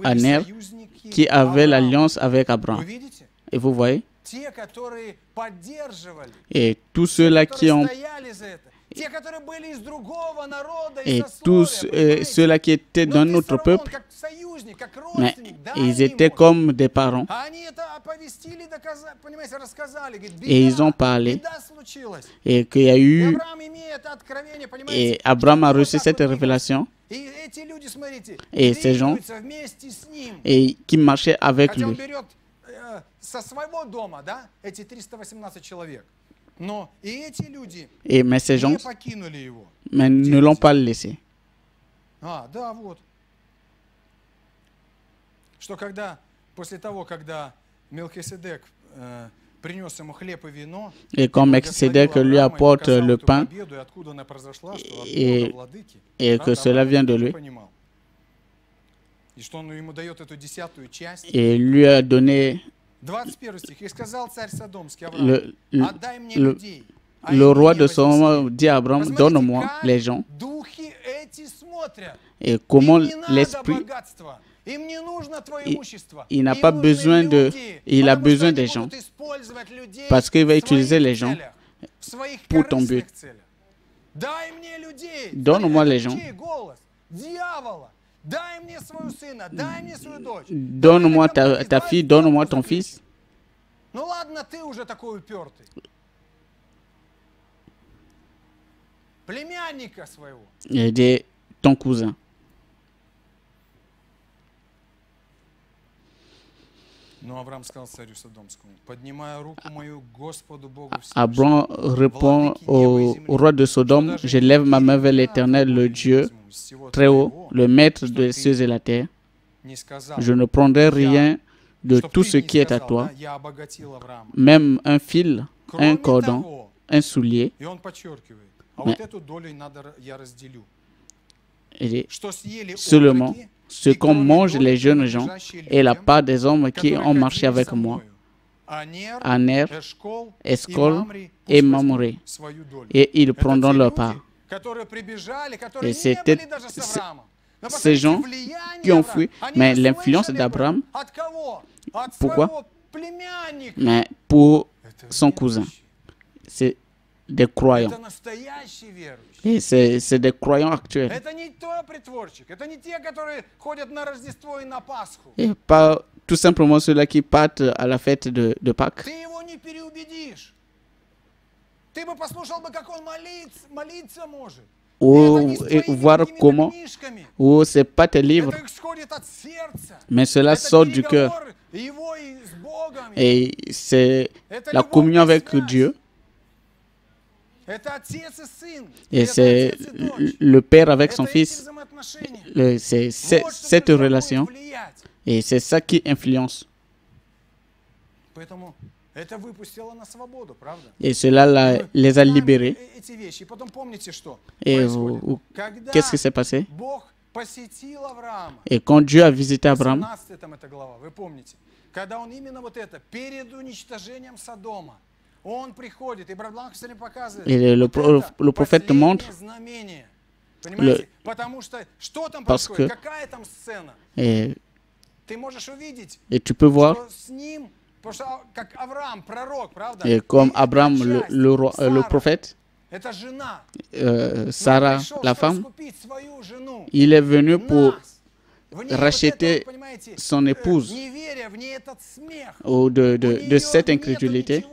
Aner, qui avait l'alliance avec Abraham. Et vous voyez? Et tous ceux-là qui ont... Et tous ceux-là qui étaient dans notre peuple, mais ils étaient comme des parents. Et ils ont parlé. Et qu'il y a eu... Et Abraham a reçu cette révélation. Et ces gens et qui marchaient avec lui. Mais ces gens ne l'ont pas laissé. Et quand Melchisédek lui apporte le pain et que cela vient de lui, et lui a donné le roi de Sodome dit à Abraham, donne-moi les gens. Et comment l'esprit, il n'a pas besoin il a besoin des gens parce qu'il va utiliser les gens pour ton but. Donne-moi les gens. Donne-moi ta fille, donne-moi ton fils. Il dit ton cousin. Abraham répond au roi de Sodome, je lève ma main vers l'Éternel, le Dieu très haut, le maître des cieux et la terre. Je ne prendrai rien de tout ce qui est à toi, même un fil, un cordon, un soulier. Seulement ce qu'on mange les jeunes gens et la part des hommes qui ont marché avec moi, Aner, Eshcol et Mamré, et ils prendront leur part. Et c'était ces gens qui ont fui, mais l'influence d'Abraham, pourquoi? Mais pour son cousin. C'est des croyants. Et c'est des croyants actuels. Et pas tout simplement ceux-là qui partent à la fête de Pâques. Ou voir comment, ou c'est pas tes livres, mais cela sort du cœur. Et c'est la communion avec Dieu. Et c'est le père avec son fils. C'est cette relation. Et c'est ça qui influence. Et cela les a libérés. Et qu'est-ce qui s'est passé? Et quand Dieu a visité Abraham, et le prophète montre parce que et tu peux voir et comme Abraham le prophète, Sarah la femme, il est venu pour racheter son épouse de cette incrédulité.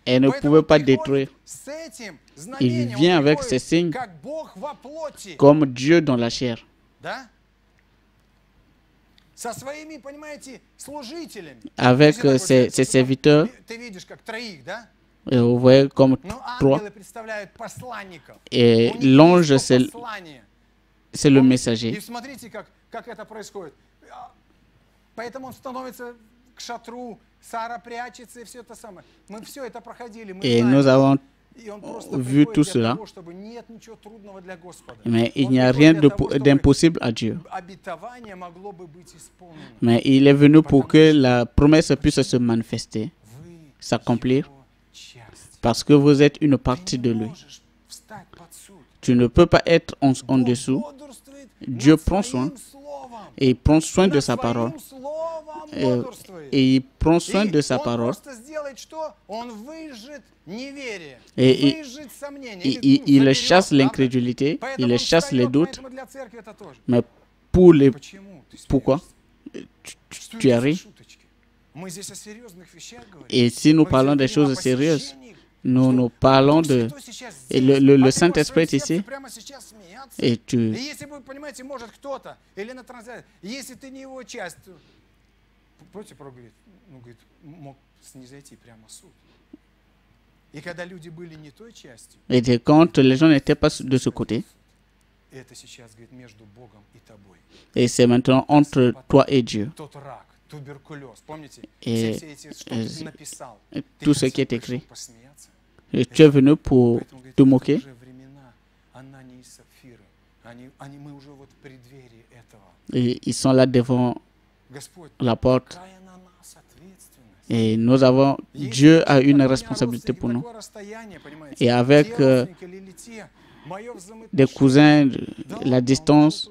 Elle ne pouvait pas détruire. Il vient avec ces signes comme Dieu dans la chair. Avec ses serviteurs, et vous voyez comme trois. Et l'ange, c'est le messager. Et nous avons vu tout cela, mais il n'y a rien d'impossible à Dieu. Mais il est venu pour que la promesse puisse se manifester, s'accomplir, parce que vous êtes une partie de lui. Tu ne peux pas être en dessous. Dieu prend soin et il prend soin de sa parole. Et il prend soin de sa parole. Et il chasse l'incrédulité, il chasse les doutes. Mais pourquoi tu arrives? Et si nous parlons des choses sérieuses, nous parlons de... Et le Saint-Esprit est ici. Et tu... Et quand les gens n'étaient pas de ce côté, et c'est maintenant entre toi et Dieu. Et tout ce qui est écrit. Et tu es venu pour te moquer. Et ils sont là devant la porte. Et nous avons, Dieu a une responsabilité pour nous. Et avec des cousins, la distance,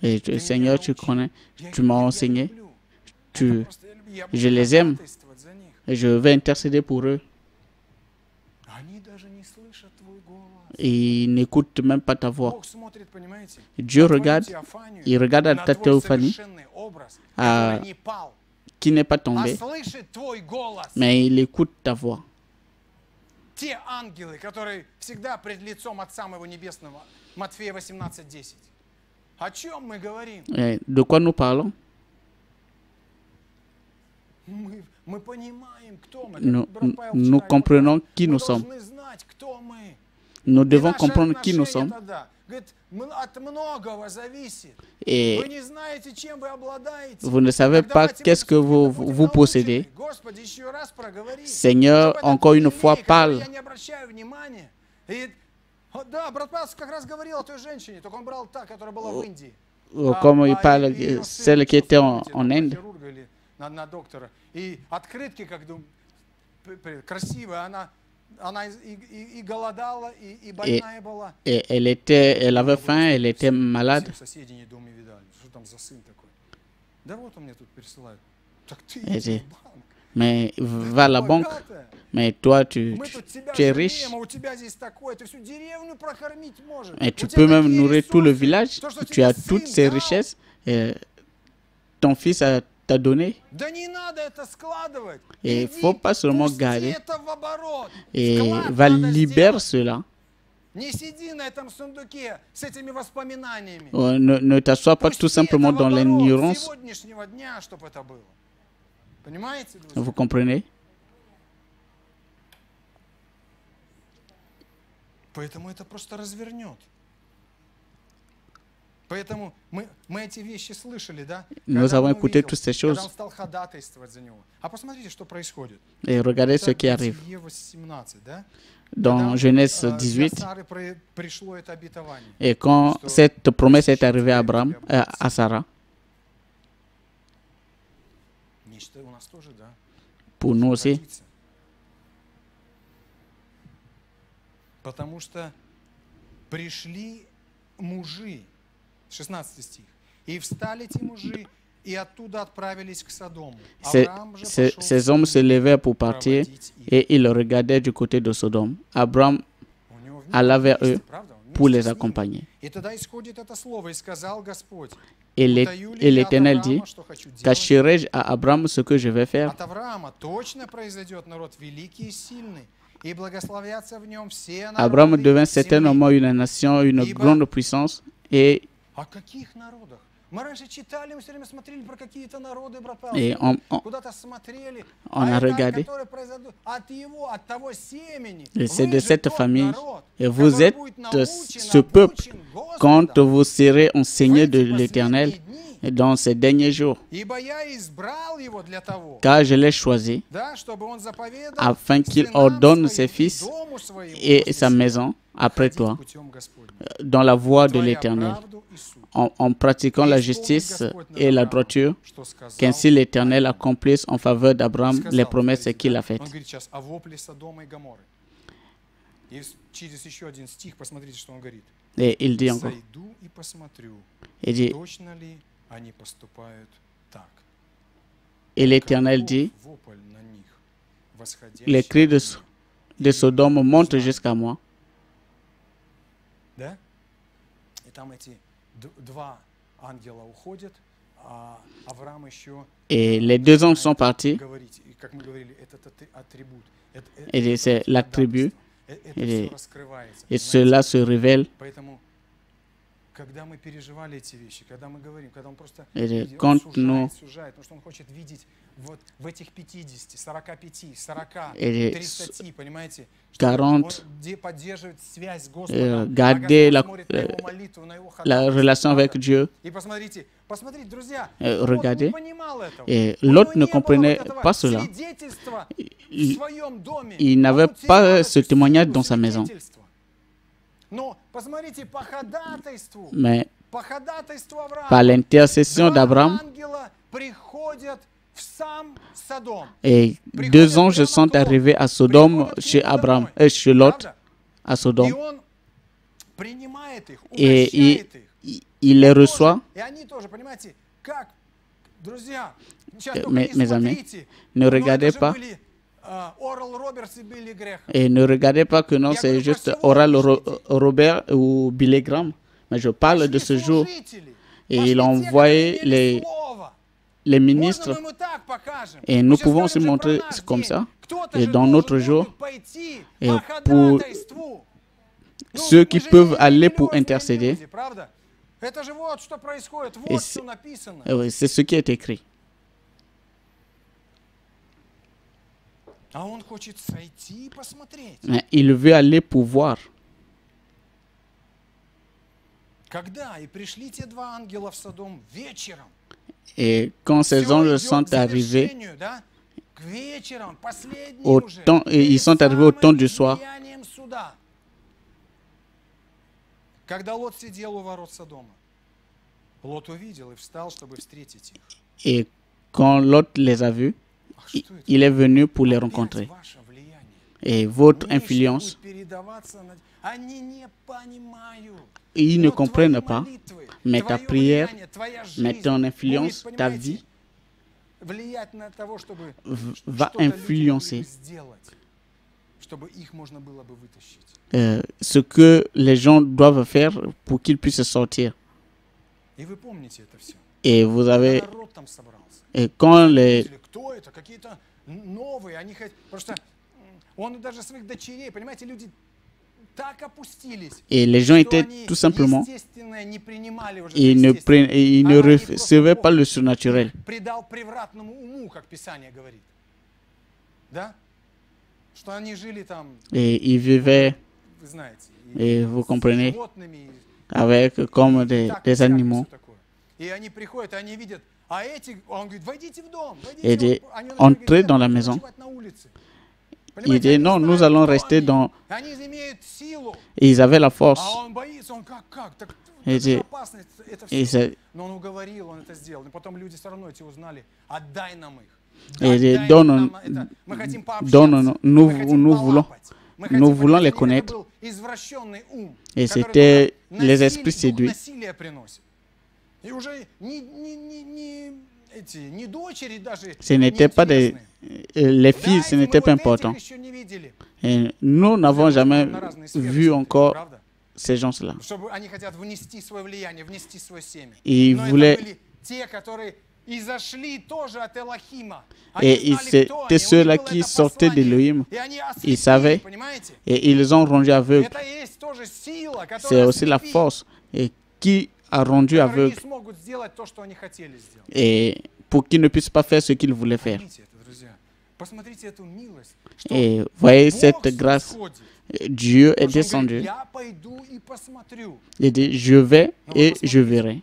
et Seigneur, tu connais, tu m'as enseigné, je les aime, et je vais intercéder pour eux. Et ils n'écoutent même pas ta voix. Dieu regarde, il regarde à ta théophanie, qui n'est pas tombé, mais il écoute ta voix. Et de quoi nous parlons? Nous comprenons qui nous sommes. Nous devons comprendre qui nous sommes. Et vous ne savez pas qu'est-ce que vous possédez. Seigneur, encore une fois, parle. Comme il parle, celle qui était en Inde. Et elle avait faim, elle était malade. Mais va à la banque. Mais toi, tu es riche. Et tu peux même nourrir tout le village. Tu as toutes ces richesses. Et ton fils t'a donné. Et il ne faut pas seulement garder. Et va libérer cela. Ne t'assois pas tout simplement dans l'ignorance. Vous comprenez? Nous avons écouté toutes ces choses. Et regardez ce qui arrive. Dans Genèse 18, et quand cette promesse est arrivée à Abraham, à Sarah, pour nous aussi, потому что пришли мужи, 16 стих, и встали те мужи, и оттуда отправились к Содому. Ces hommes se levèrent pour partir, et ils regardaient du côté de Sodome. Abraham alla vers eux pour les accompagner. Et l'Éternel dit, cacherai-je à Abraham ce que je vais faire? Abraham devint certainement une nation, une grande puissance. Et on a regardé. Et c'est de cette famille. Et vous êtes ce peuple quand vous serez enseignés de l'Éternel. dans ces derniers jours, car je l'ai choisi afin qu'il ordonne ses fils et sa maison après toi dans la voie de l'Éternel, en pratiquant la justice et la droiture, qu'ainsi l'Éternel accomplisse en faveur d'Abraham les promesses qu'il a faites. Et il dit encore, il dit, et l'Éternel dit, les cris de Sodome montent jusqu'à moi. Et les deux anges sont partis. Et c'est l'attribut. Et cela se révèle. Et quand nous et 40 garder la relation avec Dieu. Regardez, et l'autre ne comprenait pas cela. Il n'avait pas ce témoignage dans sa maison. Mais par l'intercession d'Abraham, et deux anges sont arrivés à Sodome chez Abraham, chez Lot, à Sodome. Et il les reçoit. Mes amis, ne regardez pas. Et ne regardez pas que non, c'est juste Oral Robert ou Billy Graham. Mais je parle de ce jour. Et il a envoyé les ministres. Et nous pouvons aussi montrer comme ça. Et dans notre jour, et pour ceux qui peuvent aller pour intercéder, c'est ce qui est écrit. Mais il veut aller pour voir. Et quand ces anges sont arrivés, ils sont arrivés au temps du soir. Et quand Lot les a vus, il est venu pour les rencontrer. Et votre influence, ils ne comprennent pas, mais ta prière, mais ton influence, ta vie, va influencer ce que les gens doivent faire pour qu'ils puissent sortir. Et vous avez... Et quand les... Et les gens étaient tout simplement... Ils ne recevaient pas le surnaturel. Et ils vivaient, et vous comprenez, avec comme des animaux. Et dit, entrez dans la maison. Il dit, non, nous allons rester dans... Et ils avaient la force. Et dit, donne, nous voulons les connaître. Et c'était les esprits séduits. Ce n'était pas les filles, ce n'était pas important. Et nous n'avons jamais vu encore ces gens-là. Ils voulaient... Et c'était ceux-là qui sortaient d'Élohim. Ils savaient et ils les ont rendus aveugles. C'est aussi la force qui a rendu aveugles. Et pour qu'ils ne puissent pas faire ce qu'ils voulaient faire. Et voyez cette grâce. Dieu est descendu. Il dit, je vais et je verrai.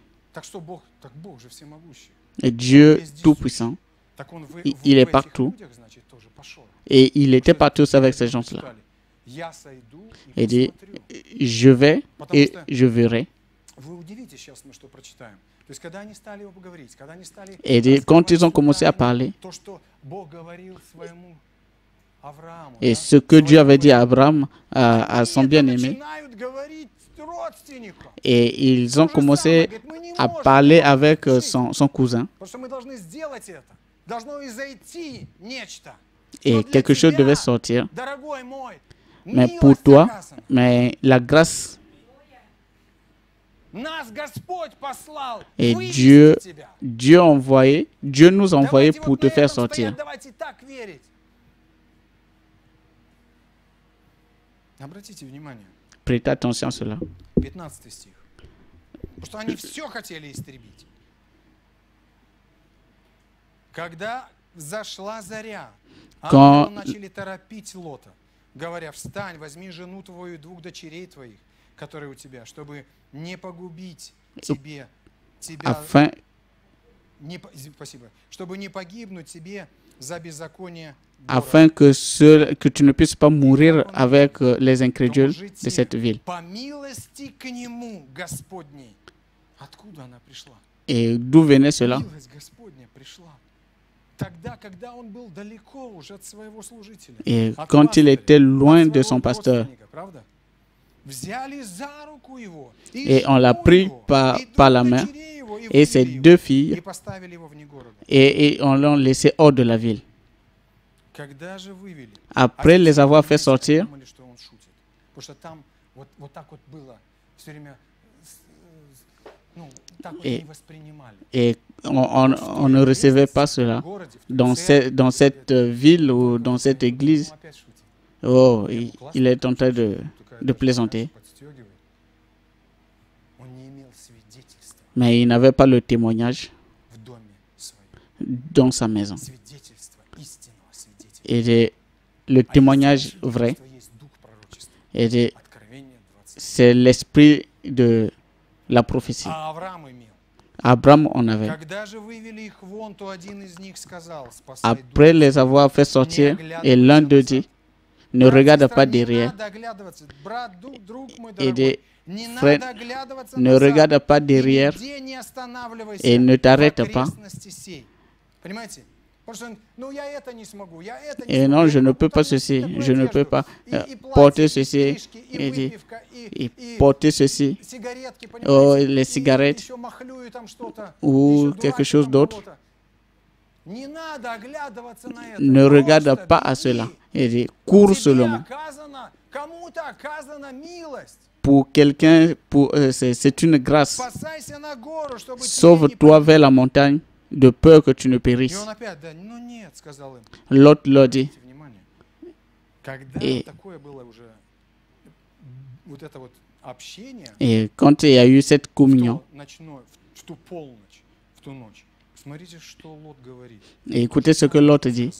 Et Dieu Tout-Puissant, il est partout. Et il était partout avec ces gens-là. Il dit, je vais et je verrai. Et dit, quand ils ont commencé à parler, et ce que Dieu avait dit à Abraham, à son bien-aimé, et ils ont commencé à parler avec son cousin. Et quelque chose devait sortir. Mais pour toi, mais la grâce et Dieu nous a envoyés pour te faire sortir. Prêtez attention à cela. Quand говоря, встань, возьми жену твою и двух дочерей твоих, которые у тебя, чтобы не погубить тебя, чтобы не погибнуть тебе за беззаконие города. Afin que tu ne puisses pas mourir avec les incrédules de cette ville. По милости к нему, Господней. Откуда она пришла? Et d'où venait cela? Милость Господня пришла. Et quand il était loin de son pasteur, et on l'a pris par la main, et ses deux filles, et on l'a laissé hors de la ville. Après les avoir fait sortir, et on ne recevait pas cela dans cette ville ou dans cette église. Oh, il est en train de plaisanter. Mais il n'avait pas le témoignage dans sa maison. Et le témoignage vrai, c'est l'esprit de la prophétie. Abraham en avait. Après les avoir fait sortir, et l'un d'eux dit, ne regarde pas derrière. Et dit, frère, ne regarde pas derrière et ne t'arrête pas. Et non, je ne peux pas ceci, je ne peux pas porter ceci, et porter ceci, oh, les cigarettes ou quelque chose d'autre. Ne regarde pas à cela. Et dit, cours seulement. Pour quelqu'un, c'est une grâce. Sauve-toi vers la montagne, de peur que tu ne périsses. L'autre leur dit. Et quand il y a eu cette communion, et écoutez ce que l'autre dit.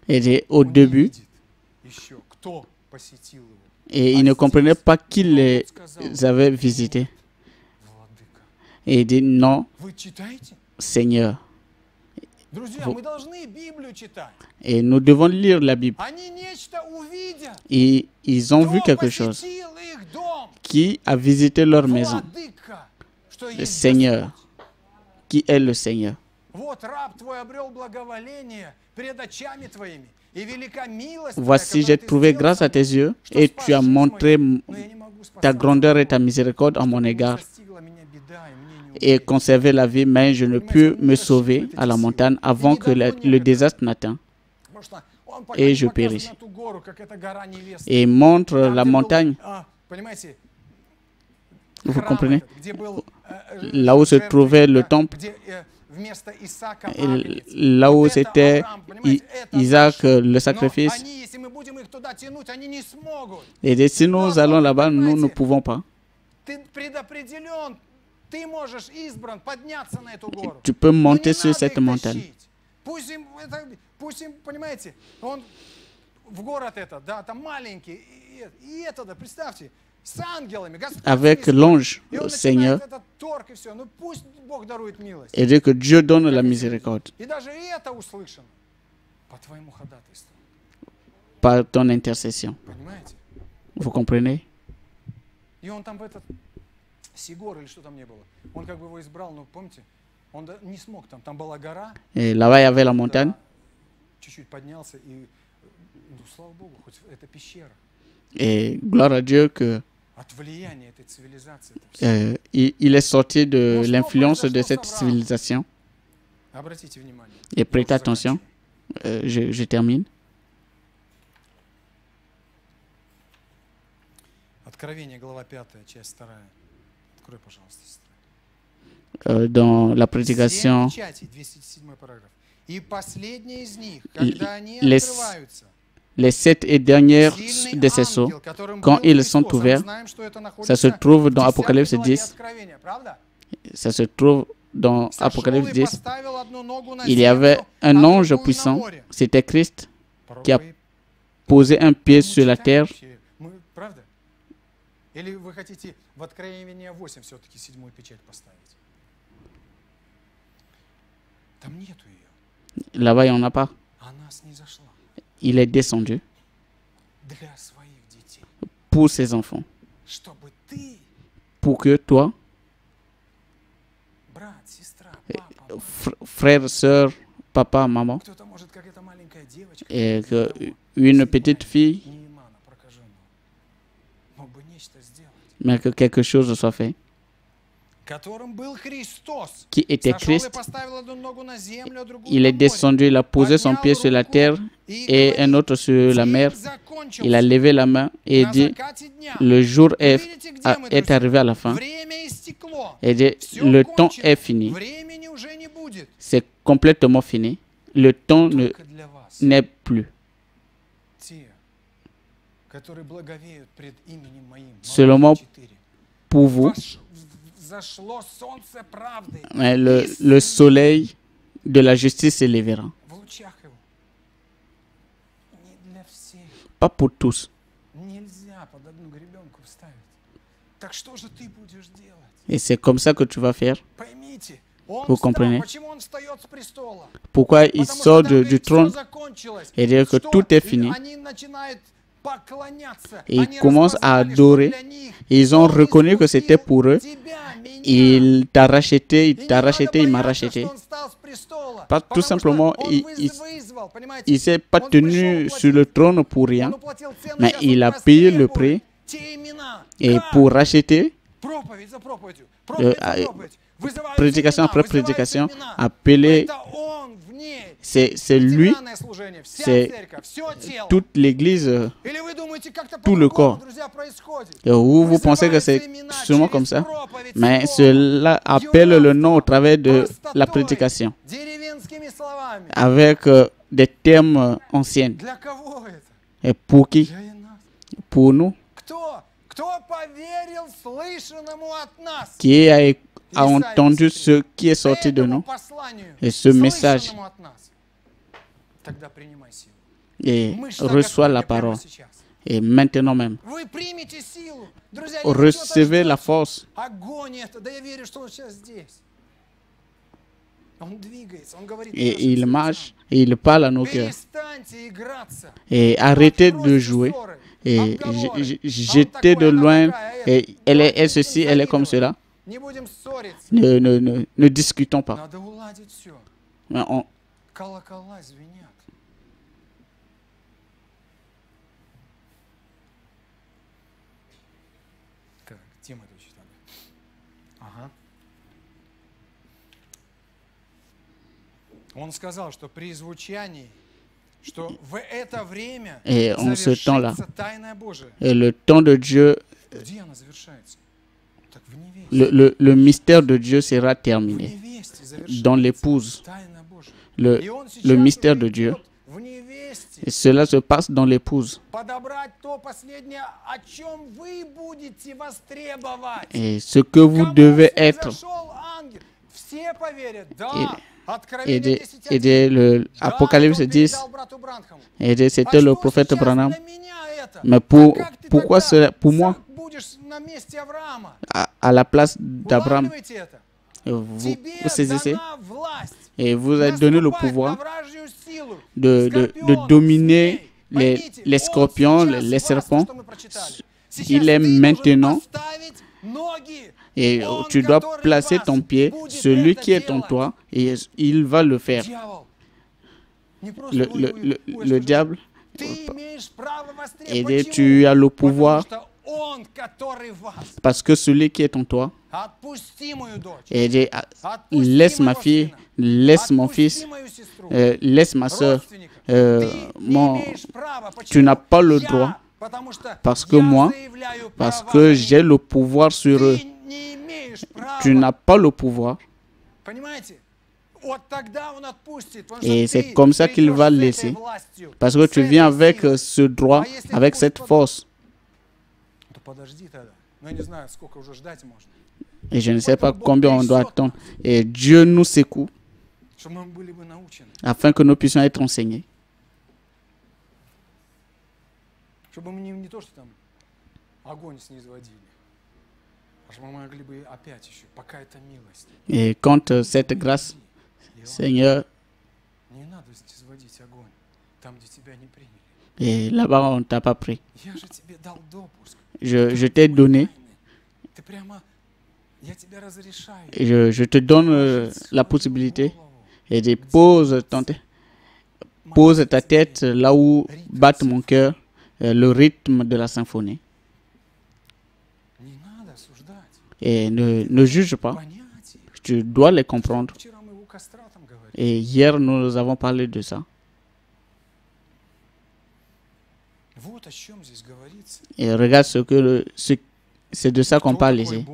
Et dit, au début, et il ne comprenait pas qui les avait visités. Et il dit, non, Seigneur. Et nous devons lire la Bible. Et ils ont vu quelque chose qui a visité leur maison. Le Seigneur, qui est le Seigneur. Voici, j'ai trouvé grâce à tes yeux et tu as montré ta grandeur et ta miséricorde en mon égard et conservé la vie, mais je ne peux me sauver à la montagne avant que le désastre n'atteigne et je périsse. Et montre la montagne. Vous comprenez? Là où se trouvait le temple, là où c'était Isaac, le sacrifice. Et si nous allons là-bas, nous ne pouvons pas. Tu peux monter sur cette montagne. avec l'ange Seigneur et dire que Dieu donne la miséricorde par ton intercession. Vous comprenez? Et là-bas, il y avait la montagne. Et gloire à Dieu que il est sorti de l'influence de cette civilisation. Et prêtez attention, je termine. Dans la prédication, les 7 et dernières de ces sceaux, quand ils sont ouverts, ça se trouve dans Apocalypse 10. Ça se trouve dans Apocalypse 10. Il y avait un ange puissant, c'était Christ, qui a posé un pied sur la terre. Là-bas, il n'y en a pas. Il est descendu pour ses enfants, pour que toi, frère, sœur, papa, maman, et une petite fille, mais que quelque chose soit fait, qui était Christ. Il est descendu, il a posé son pied sur la terre et un autre sur la mer. Il a levé la main et dit, le jour est arrivé à la fin. Et dit, le temps est fini. C'est complètement fini. Le temps n'est plus. Seulement pour vous, le soleil de la justice s'élèvera. Pas pour tous. Et c'est comme ça que tu vas faire. Vous comprenez? Pourquoi il sort du trône et dire que tout est fini? Et ils commencent à adorer. Ils ont reconnu que c'était pour eux. Il t'a racheté, il m'a racheté. Pas tout simplement, il ne s'est pas tenu sur le trône pour rien, mais il a payé le prix. Et pour racheter, prédication après prédication, appelé, c'est lui, c'est toute l'Église, tout le corps. Et vous pensez que c'est seulement comme ça, mais cela appelle le nom au travers de la prédication, avec des termes anciens. Et pour qui? Pour nous. Qui a entendu ce qui est sorti de nous et ce message et reçoit la parole. Et maintenant même, recevez la force. Et il marche, et il parle à nos cœurs. Et arrêtez de jouer. Et jetez de loin. Et elle est ceci, elle est comme cela. Ne discutons pas. Et en ce temps-là, et le temps de Dieu, le mystère de Dieu sera terminé dans l'épouse. Le mystère de Dieu. Et cela se passe dans l'épouse. Et ce que vous devez être. Et l'Apocalypse 10, et c'était le prophète Branham. Mais pourquoi cela? Pour moi, à la place d'Abraham. Vous saisissez et vous avez donné le pouvoir de dominer les scorpions, les serpents. Il est maintenant et tu dois placer ton pied, celui qui est en toi, et il va le faire. Le diable, et tu as le pouvoir parce que celui qui est en toi, et dit, laisse ma fille, laisse mon fils, laisse ma soeur. Tu n'as pas le droit parce que moi, parce que j'ai le pouvoir sur eux. Tu n'as pas le pouvoir. Et c'est comme ça qu'il va laisser. Parce que tu viens avec ce droit, avec cette force. Et je ne sais pas combien on doit attendre. Et Dieu nous secoue afin que nous puissions être enseignés. Et quand cette grâce, Seigneur, et là-bas on ne t'a pas pris. Je t'ai donné. Et je te donne la possibilité et de pose ta tête là où bat mon cœur, le rythme de la symphonie. Et ne juge pas. Tu dois les comprendre. Et hier, nous avons parlé de ça. Et regarde c'est de ça qu'on parle ici.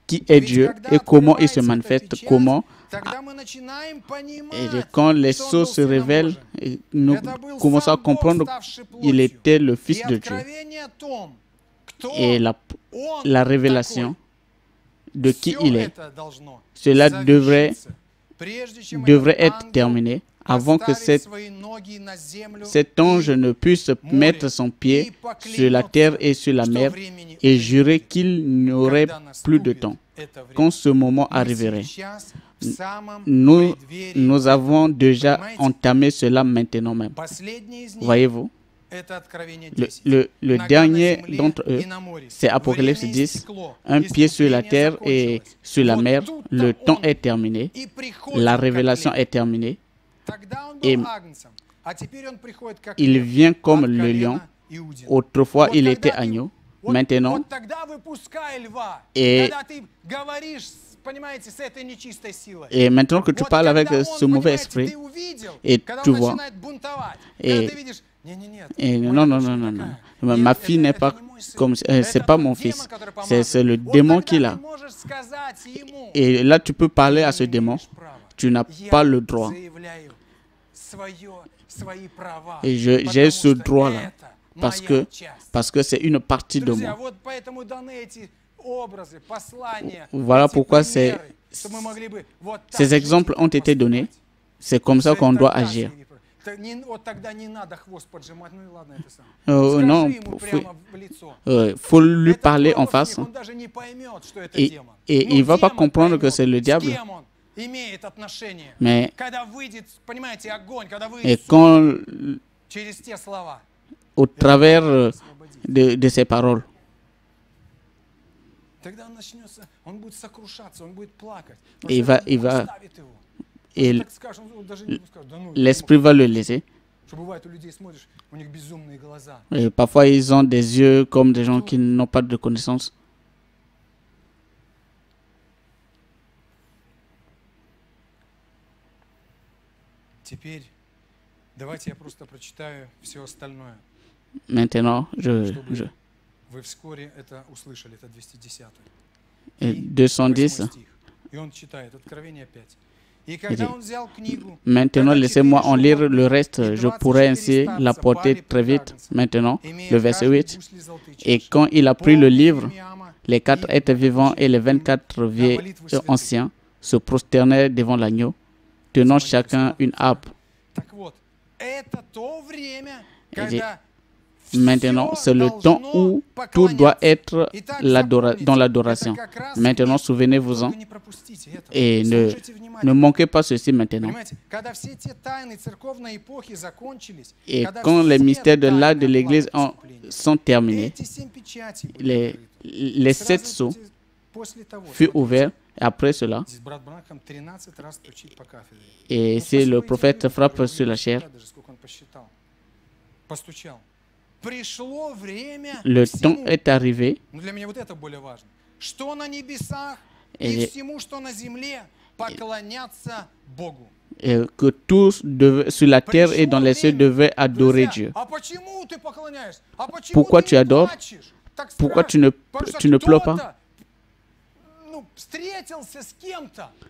Qui est Dieu et comment il se manifeste, comment. Et quand les choses se révèlent, nous commençons à comprendre qu'il était le Fils de Dieu. Et la révélation de qui il est, cela devrait être terminé avant que cet ange ne puisse mettre son pied sur la terre et sur la mer et jurer qu'il n'aurait plus de temps. Quand ce moment arriverait, nous avons déjà entamé cela maintenant même. Voyez-vous? Le dernier d'entre eux, c'est Apocalypse 10, un pied sur la terre et sur la mer. Le temps est terminé, la révélation est terminée. Et il vient comme le lion. Autrefois, il était agneau. Maintenant, et maintenant que tu parles avec ce mauvais esprit, et tu vois, et non, ma fille n'est pas comme, c'est pas mon fils, c'est le démon qu'il a. Et là, tu peux parler à ce démon. Tu n'as pas le droit. Et j'ai ce droit-là parce que c'est une partie de moi. Voilà pourquoi ces exemples ont été donnés. C'est comme ça qu'on doit agir. Non, faut lui parler en face. Et il ne va pas comprendre que c'est le diable. Mais et quand, au travers de ces paroles, et l'esprit va le laisser. Et parfois, ils ont des yeux comme des gens qui n'ont pas de connaissance. Maintenant, 210. Maintenant, laissez-moi en lire le reste. Je pourrais ainsi l'apporter très vite. Maintenant, le verset 8. Et quand il a pris le livre, les 4 êtres vivants et les 24 vieux anciens se prosternèrent devant l'agneau, tenant chacun une harpe. Maintenant, c'est le temps où tout doit être dans l'adoration. Maintenant, souvenez-vous-en et ne manquez pas ceci maintenant. Et quand les mystères de l'art de l'Église sont terminés, les 7 sceaux furent ouverts. Après cela, et si le prophète frappe sur la chair, le temps est arrivé et que tous sur la terre et dans les cieux devaient adorer Dieu. Pourquoi tu adores? Pourquoi tu ne pleures pas?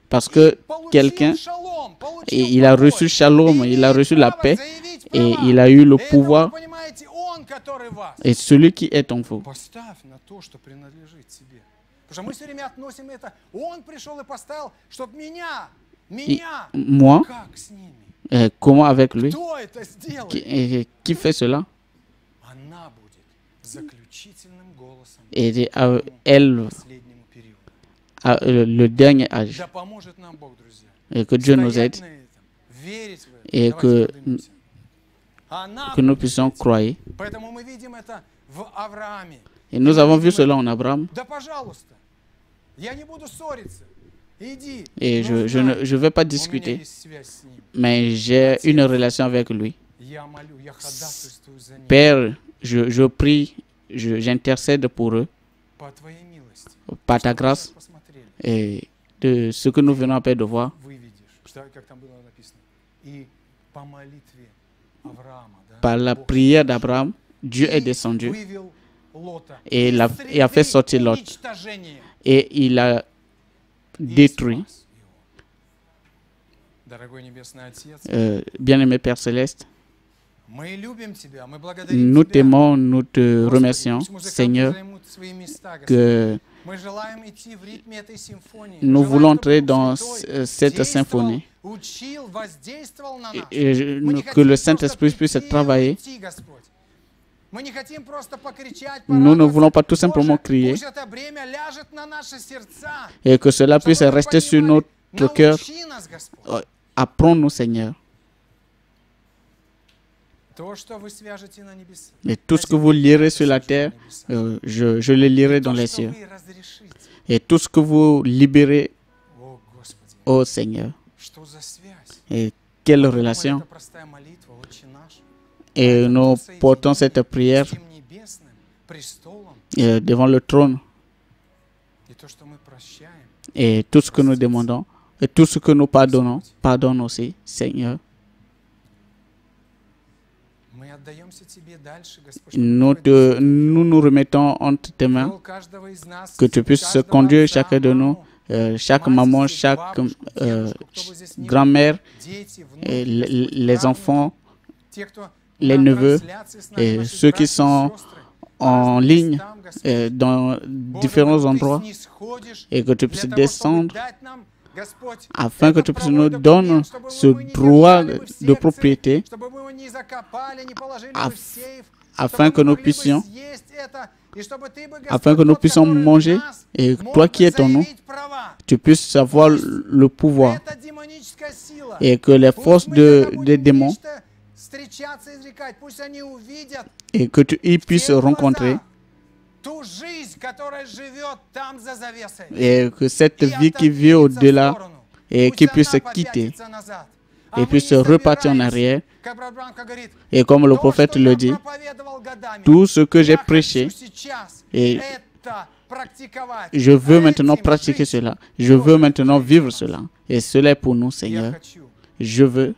Parce que quelqu'un, il a reçu shalom, il a reçu la paix et il a eu le pouvoir. Et celui qui est en vous. Moi, comment avec lui? Qui fait cela? Et elle, le dernier âge. Et que Dieu nous aide et que nous puissions croire. Et nous avons vu cela en Abraham. Et je ne vais pas discuter, mais j'ai une relation avec lui. Père, je prie, j'intercède pour eux, par ta grâce, et de ce que nous venons à peine de voir. Par la prière d'Abraham, Dieu est descendu et a fait sortir Lot. Et il a détruit. Bien-aimé Père Céleste, nous t'aimons, nous te remercions, Seigneur, que nous voulons entrer dans cette symphonie et que le Saint-Esprit puisse travailler. Nous ne voulons pas tout simplement crier et que cela puisse rester sur notre cœur. Apprends-nous, Seigneur. Et tout ce que vous lirez sur la terre, je le lirai dans les cieux. Et tout ce que vous libérez, ô Seigneur. Et quelle relation. Et nous portons cette prière devant le trône. Et tout ce que nous demandons, et tout ce que nous pardonnons, pardonne aussi, Seigneur. Nous nous remettons entre tes mains, que tu puisses conduire chacun de nous, chaque maman, chaque grand-mère, les enfants, les neveux, et ceux qui sont en ligne dans différents endroits, et que tu puisses descendre afin que tu puisses nous donner ce droit de propriété, afin que nous puissions manger, et toi qui es en nous, tu puisses avoir le pouvoir, et que les forces des démons, et que tu y puisses rencontrer, et que cette vie qui vit au-delà et qui puisse quitter et puisse repartir en arrière. Et comme le prophète le dit, tout ce que j'ai prêché, et je veux maintenant pratiquer cela. Je veux maintenant vivre cela. Et cela est pour nous, Seigneur. Je veux.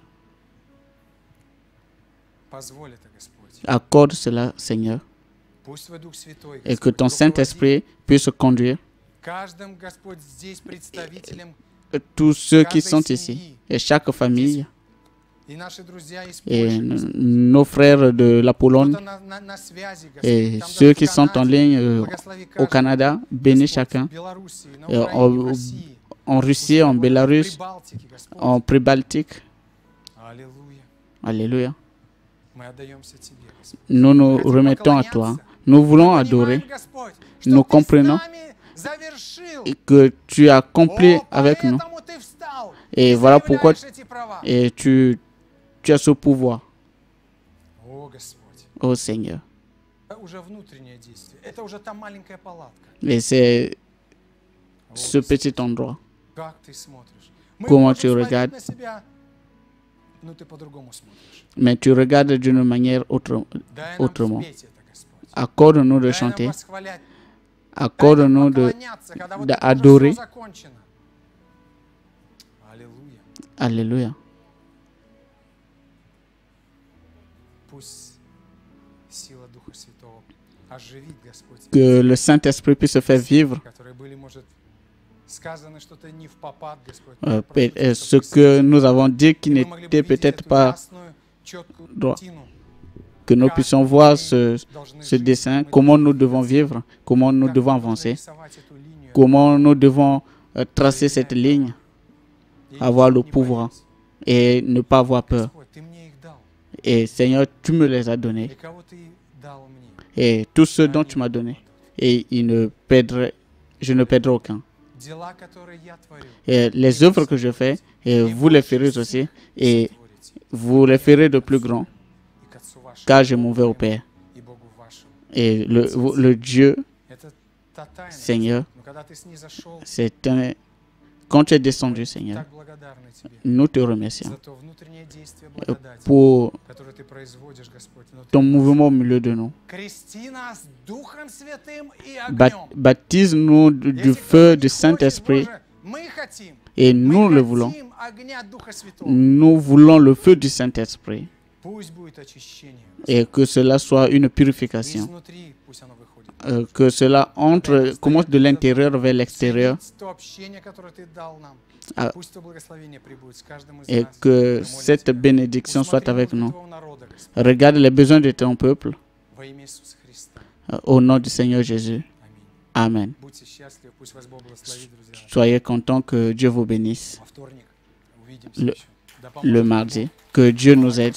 Accorde cela, Seigneur. Et que ton Saint-Esprit puisse conduire tous ceux qui sont ici, et chaque famille, et nos frères de la Pologne, et ceux qui sont en ligne au Canada, bénis chacun, en Russie, en Bélarus, en Pribaltique. Alléluia. Nous nous remettons à toi. Nous voulons adorer. Nous comprenons que tu as accompli avec nous. Et voilà pourquoi tu as ce pouvoir. Ô Seigneur. Et c'est ce petit endroit. Comment tu regardes? Mais tu regardes d'une manière autrement. Accorde-nous de chanter. Accorde-nous d'adorer. Alléluia. Que le Saint-Esprit puisse se faire vivre. Ce que nous avons dit qui n'était peut-être pas droit. Que nous puissions voir ce dessin, comment nous devons vivre, comment nous devons avancer, comment nous devons tracer cette ligne, avoir le pouvoir et ne pas avoir peur. Et Seigneur, tu me les as donnés. Et tous ceux dont tu m'as donné. Et je ne perdrai aucun. Et les œuvres que je fais, et vous les ferez aussi, et vous les ferez de plus grands, car je m'en vais au Père. Et le Dieu, Seigneur, quand tu es descendu, Seigneur, nous te remercions pour ton mouvement au milieu de nous. Baptise-nous du feu du Saint-Esprit et nous le voulons. Nous voulons le feu du Saint-Esprit et que cela soit une purification. Que cela commence de l'intérieur vers l'extérieur. Et que cette bénédiction soit avec nous. Regarde les besoins de ton peuple. Au nom du Seigneur Jésus. Amen. Soyez contents, que Dieu vous bénisse. Le mardi. Que Dieu nous aide.